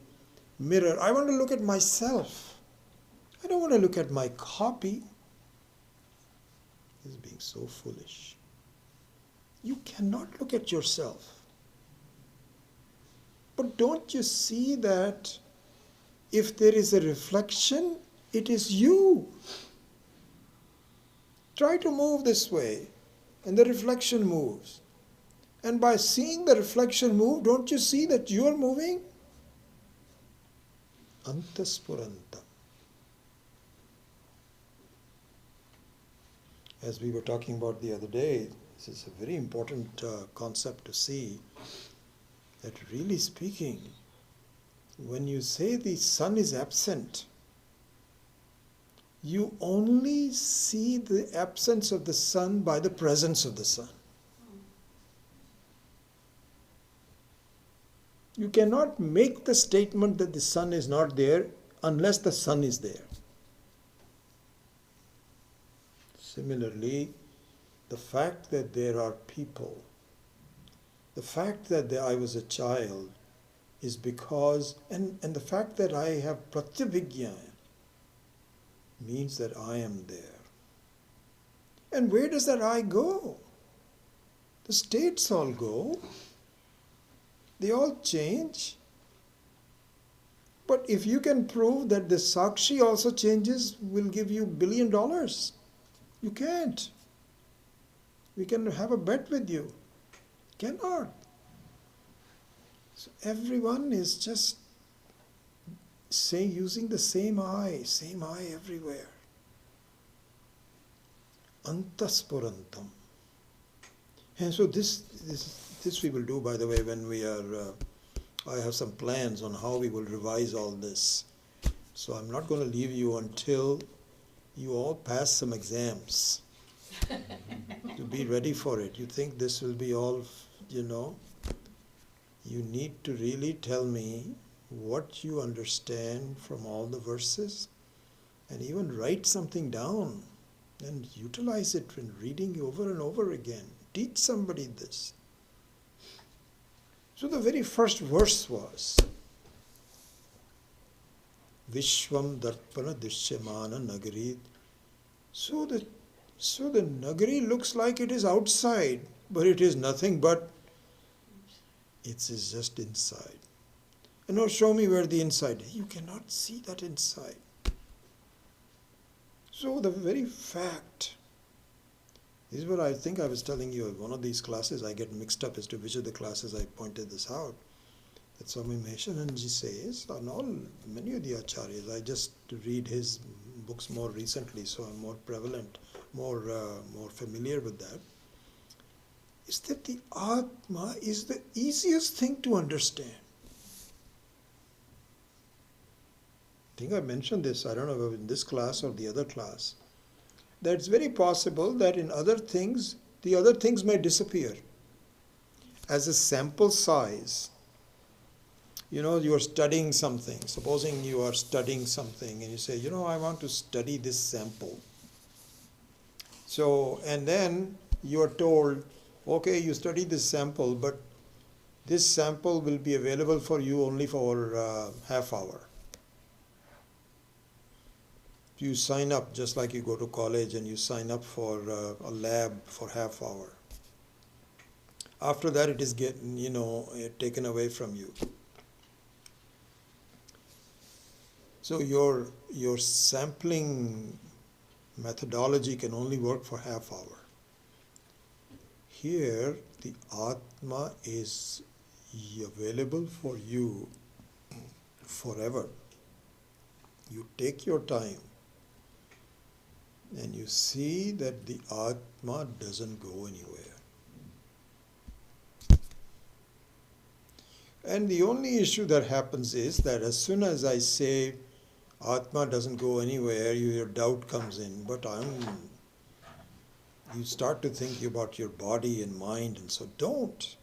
mirror. I want to look at myself. I don't want to look at my copy. He's being so foolish. You cannot look at yourself. But don't you see that if there is a reflection, it is you. Try to move this way, and the reflection moves. And by seeing the reflection move, don't you see that you are moving? Antaspuranta. As we were talking about the other day, this is a very important concept to see that really speaking, when you say the sun is absent, you only see the absence of the sun by the presence of the sun. You cannot make the statement that the sun is not there unless the sun is there. Similarly, the fact that there are people, the fact that I was a child is because, and the fact that I have pratyabhigyan means that I am there. And where does that I go? The states all go. They all change. But if you can prove that the Sakshi also changes, we'll give you $1 billion. You can't. We can have a bet with you. Cannot. So everyone is just using the same eye everywhere. Antaspurantam. And so this we will do, by the way, when we are, I have some plans on how we will revise all this. So I'm not going to leave you until you all pass some exams. To be ready for it. You think this will be all, you need to really tell me what you understand from all the verses and even write something down and utilize it when reading over and over again. Teach somebody this. So the very first verse was Vishwam Darpana Dishyamana Nagari. So the Nagari looks like it is outside, but it is nothing but it is just inside. And now show me where the inside is. You cannot see that inside. So the very fact, this is what I think I was telling you in one of these classes. I get mixed up as to which of the classes I pointed this out. That Swami Maheshananji says, and many of the acharyas, I just read his books more recently, so I'm more prevalent, more familiar with that, is that the Atma is the easiest thing to understand. I think I mentioned this, I don't know in this class or the other class, that it's very possible that in other things, the other things may disappear. As a sample size, you are studying something. Supposing you are studying something and you say, I want to study this sample. So, and then you are told, okay, you study this sample, but this sample will be available for you only for half hour. You sign up just like you go to college and you sign up for a lab for half hour. After that, it is taken away from you. So your sampling methodology can only work for half hour. Here, the Atma is available for you forever. You take your time and you see that the Atma doesn't go anywhere. And the only issue that happens is that as soon as I say Atma doesn't go anywhere, your doubt comes in. But you start to think about your body and mind, and so don't.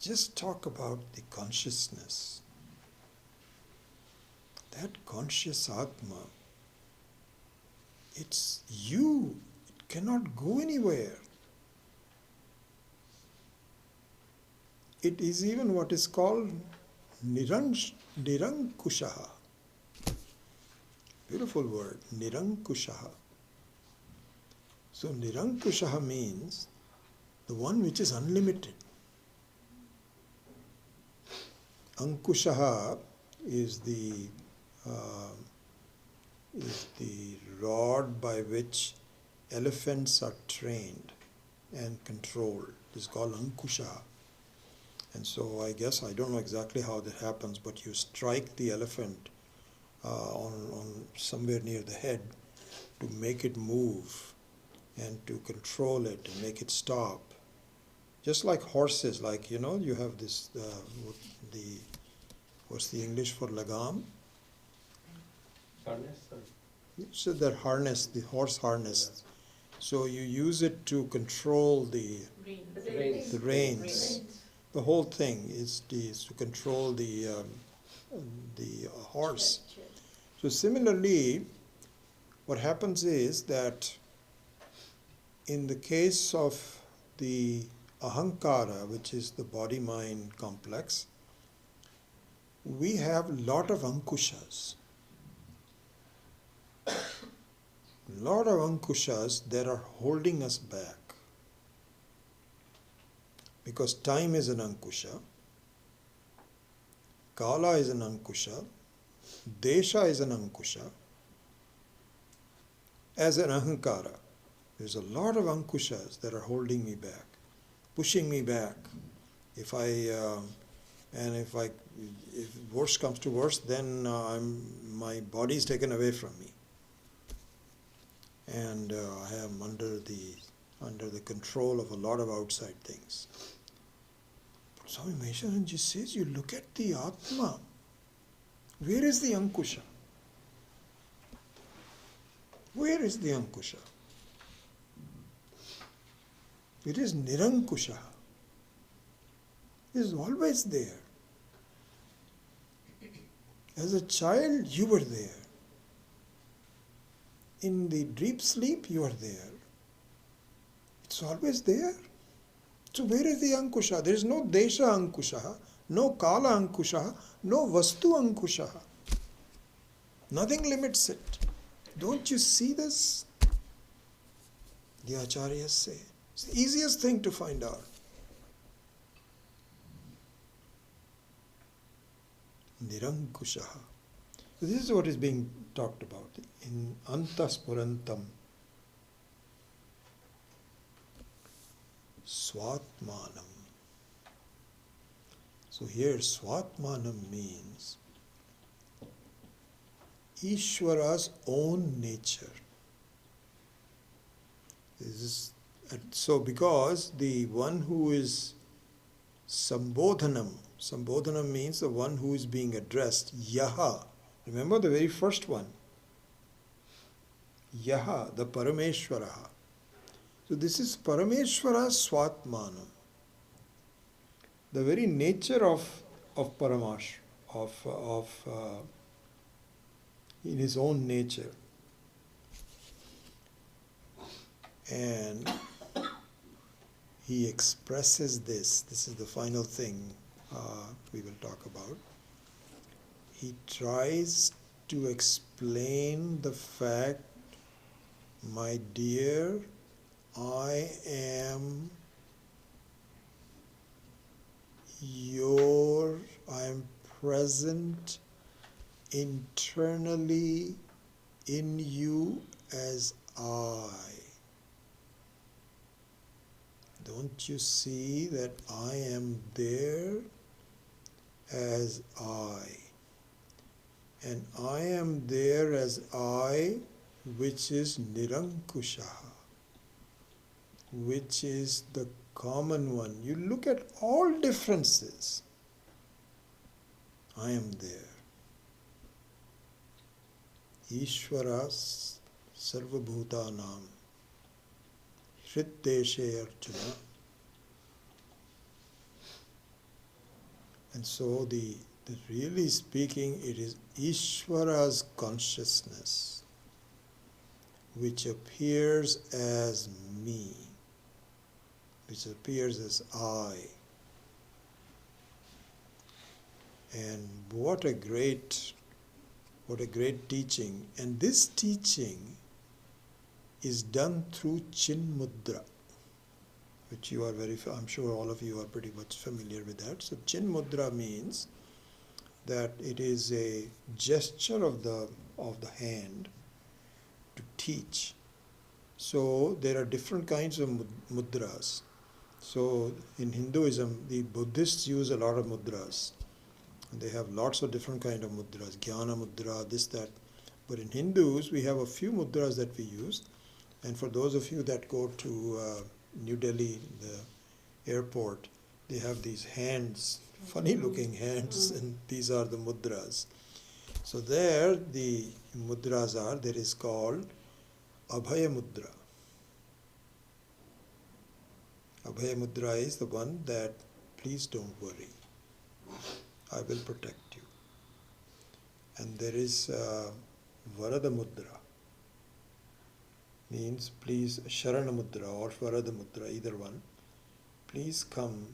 Just talk about the consciousness. That conscious Atma, it's you. It cannot go anywhere. It is even what is called Nirankushaha. Beautiful word, Nirankushaha. So Nirankushaha means the one which is unlimited. Ankushaha is the rod by which elephants are trained and controlled. It is called Ankushaha. And so I guess, I don't know exactly how that happens, but you strike the elephant on somewhere near the head to make it move and to control it and make it stop. Just like horses, like, you have this, what's the English for lagam? Harness, So that harness, the horse harness. So you use it to control the Reins. reins. The whole thing is to control the horse. So similarly, what happens is that in the case of the ahankara, which is the body-mind complex, we have a lot of ankushas. Lot of ankushas that are holding us back. Because time is an ankusha, kala is an ankusha, desha is an ankusha. As an ahankara, there's a lot of ankushas that are holding me back, pushing me back. If worse comes to worse, then my body is taken away from me, and I am under the control of a lot of outside things. But Swami Maheshananji says, you look at the Atma. Where is the Ankusha? Where is the Ankusha? It is Nirankusha. It is always there. As a child, you were there. In the deep sleep, you are there. It's always there. So where is the Ankusha? There is no Desha Ankusha, no Kala Ankusha, no Vastu Ankusha. Nothing limits it. Don't you see this? The Acharyas say. It's the easiest thing to find out. Nirankusha. So this is what is being talked about in Antaspurantam Swatmanam. So here Swatmanam means Ishvara's own nature. So because the one who is Sambodhanam means the one who is being addressed, Yaha. Remember the very first one. Yaha, the Parameshwaraha. So this is Parameshwara Swatmanam. The very nature of Paramash, in his own nature. And he expresses this. This is the final thing we will talk about. He tries to explain the fact, my dear, I am present internally in you as I. Don't you see that I am there as I? And I am there as I, which is Nirankushaha, which is the common one. You look at all differences. I am there. Ishvaras Sarvabhutanam Hriddeshe Arjuna. And so the really speaking, it is Ishvara's consciousness which appears as me, which appears as I. And what a great teaching. And this teaching is done through Chinmudra, which you are I'm sure all of you are pretty much familiar with that. So Chinmudra means that it is a gesture of the hand to teach. So there are different kinds of mudras. So in Hinduism, the Buddhists use a lot of mudras. They have lots of different kind of mudras, jnana mudra, this, that. But in Hindus, we have a few mudras that we use. And for those of you that go to New Delhi, the airport, they have these hands, funny looking hands, and these are the mudras. So there the mudras are, there is called Abhaya Mudra. Abhaya Mudra is the one that, please don't worry, I will protect you. And there is Varada Mudra, means please, Sharana Mudra or Varada Mudra, either one. Please come.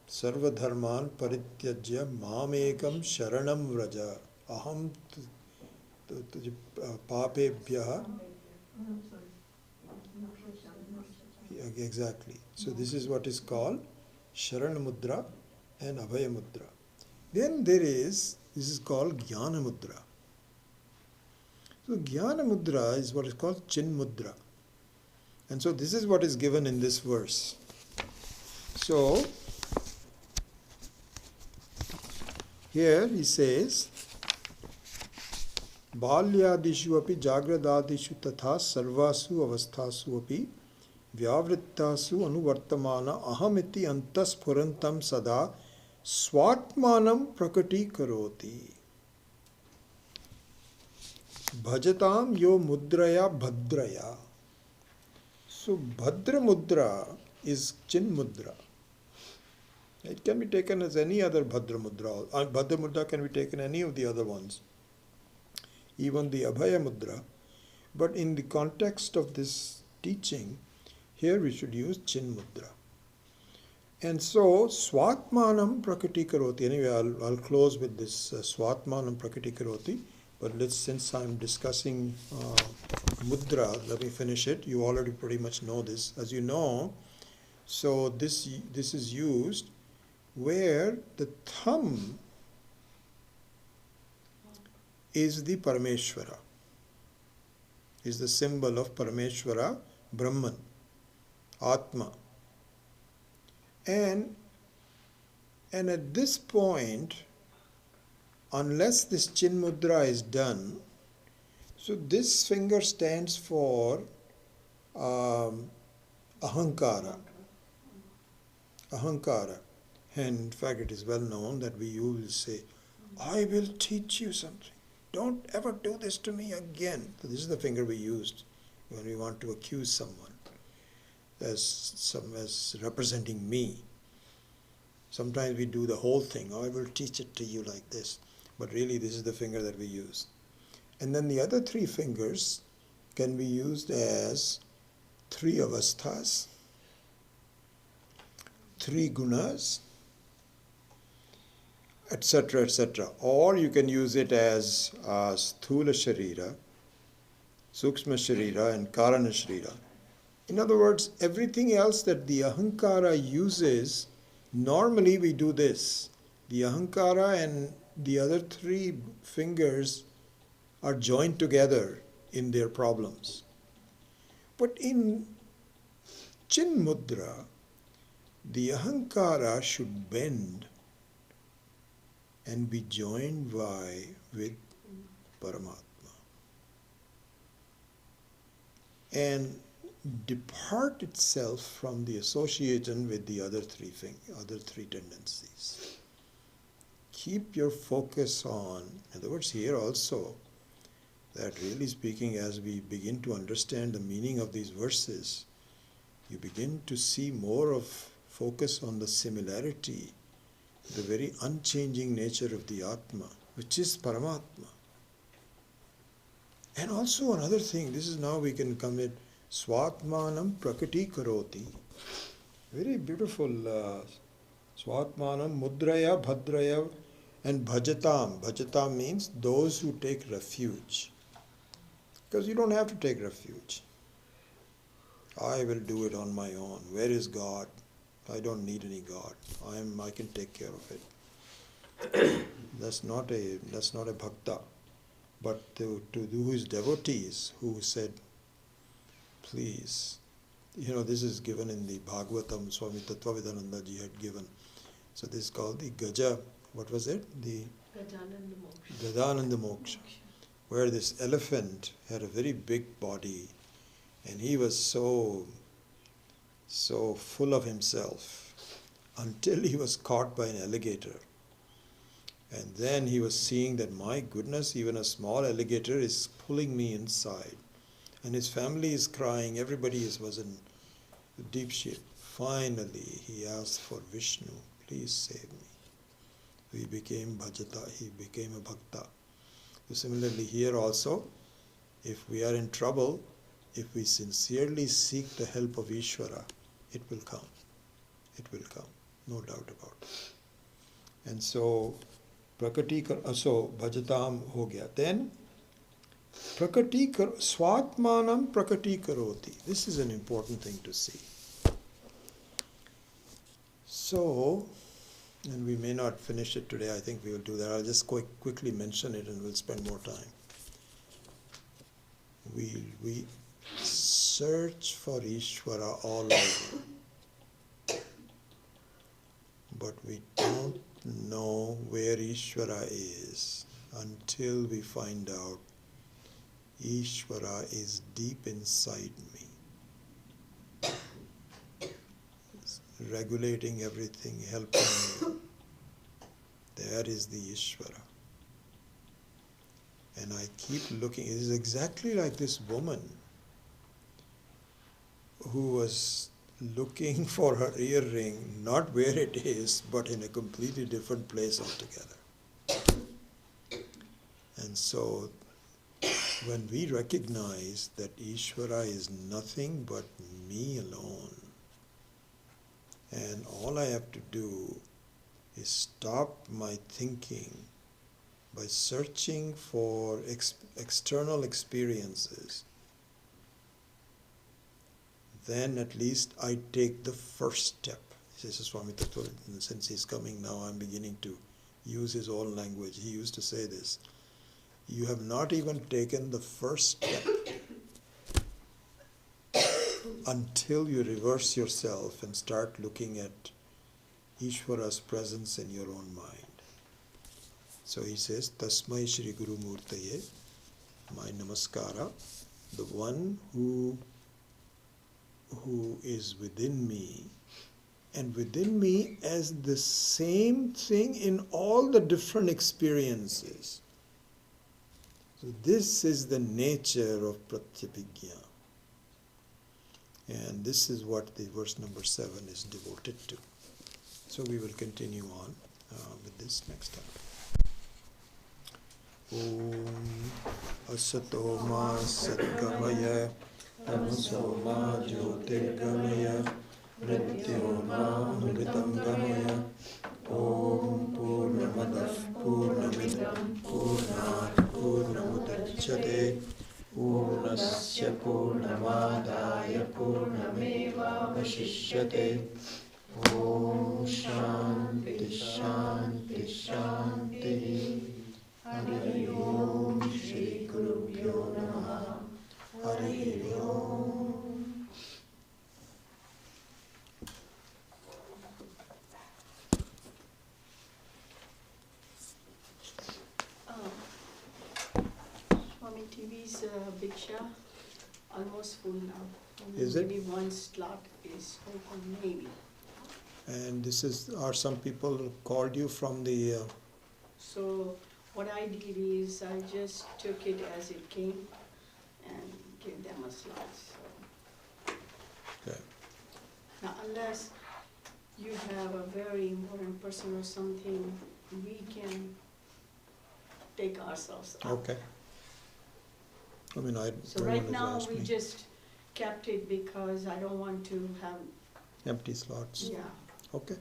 Sarva dharman parityajya mamekam sharanam vraja aham papebhyaha. Exactly. So this is what is called Sharana Mudra and Abhaya Mudra. Then this is called Jnana Mudra. So Jnana Mudra is what is called Chin Mudra. And so this is what is given in this verse. So here he says, Balyadishu api jagradadishu tatha sarvasu avasthasu api vyavrittasu anuvartamana ahamiti antasphurantam sada swatmanam prakati karoti. Bhajatam yo mudraya bhadraya. So Bhadra Mudra is Chin Mudra. It can be taken as any other Bhadra Mudra. Bhadra Mudra can be taken any of the other ones. Even the Abhaya Mudra. But in the context of this teaching, here we should use Chin Mudra. And so, Swatmanam Prakati Karoti. Anyway, I'll close with this Swatmanam Prakati Karoti. But since I'm discussing Mudra, let me finish it. You already pretty much know this. As you know, so this is used where the thumb is the Parameshwara, is the symbol of Parameshwara, Brahman, Atma. And at this point, unless this Chin Mudra is done, so this finger stands for Ahankara. Ahankara. And in fact, it is well known that you will say, I will teach you something. Don't ever do this to me again. So this is the finger we used when we want to accuse someone as representing me. Sometimes we do the whole thing. I will teach it to you like this. But really, this is the finger that we use. And then the other three fingers can be used as three avasthas, three gunas, etc., etc. Or you can use it as Sthula Sharira, Sukshma Sharira, and Karana Sharira. In other words, everything else that the Ahankara uses, normally we do this. The Ahankara and the other three fingers are joined together in their problems. But in Chin Mudra, the Ahankara should bend and be joined with Paramatma. And depart itself from the association with the other three tendencies. Keep your focus on, in other words, here also, that really speaking, as we begin to understand the meaning of these verses, you begin to see more of focus on the similarity, the very unchanging nature of the Atma, which is Paramatma. And also another thing, this is now we can come at Swatmanam Prakati Karoti. Very beautiful Swatmanam Mudraya Bhadraya and Bhajatam. Bhajatam means those who take refuge. Because you don't have to take refuge. I will do it on my own. Where is God? I don't need any God. I can take care of it. That's not a bhakta. But to his devotees who said, please this is given in the Bhagavatam, Swami Tattvavidananda ji had given. So this is called the Gaja, what was it? The Gajananda Moksha. Gajananda Moksha, where this elephant had a very big body and he was so full of himself until he was caught by an alligator. And then he was seeing that, my goodness, even a small alligator is pulling me inside. And his family is crying, everybody was in deep shit. Finally, he asked for Vishnu, please save me. He became bhajata, he became a bhakta. So similarly here also, if we are in trouble, if we sincerely seek the help of Ishvara, it will come. It will come, no doubt about it. And so, so bhajatam ho gaya. Then, swatmanam prakati karoti. This is an important thing to see. So, and we may not finish it today, I think we will do that. I'll just quickly mention it and we'll spend more time. We search for Ishvara all over, but we don't know where Ishvara is until we find out Ishvara is deep inside me, regulating everything, helping me. There is the Ishvara. And I keep looking. It is exactly like this woman who was looking for her earring, not where it is, but in a completely different place altogether. And so, when we recognize that Ishvara is nothing but me alone, and all I have to do is stop my thinking by searching for external experiences, then at least I take the first step. This is Swami Tattva, since he's coming now, I'm beginning to use his own language. He used to say this, you have not even taken the first step until you reverse yourself and start looking at Ishvara's presence in your own mind. So he says, Tasmai Shri Guru Murtaye, my namaskara, the one who is within me, and within me as the same thing in all the different experiences. So this is the nature of Pratyabhijna. And this is what the verse number 7 is devoted to. So we will continue on with this next time. Om Asato Ma Satgamaya Tamaso Ma Jyotirgamaya Mrityo Ma Amritam Gamaya Om Purnamadav Purnamidam Purnat Purnamudachyate Purnasya Purnamadaya Purnameva Vashishyate Om Shanti Shanti Shanti Hari Om Shri Gurubhyo Namaha Hari Om. Swami TV's vivica almost full now. Is it? Maybe one slot is open, maybe. And this is, are some people who called you from the... So what I did is I just took it as it came and gave them a slot. So. Okay. Now unless you have a very important person or something, we can take ourselves out. Okay. I mean, I So no right one has now asked we me. just kept it because I don't want to have, Empty slots. yeah. Okay.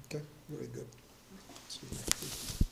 Okay, very good. See you next week.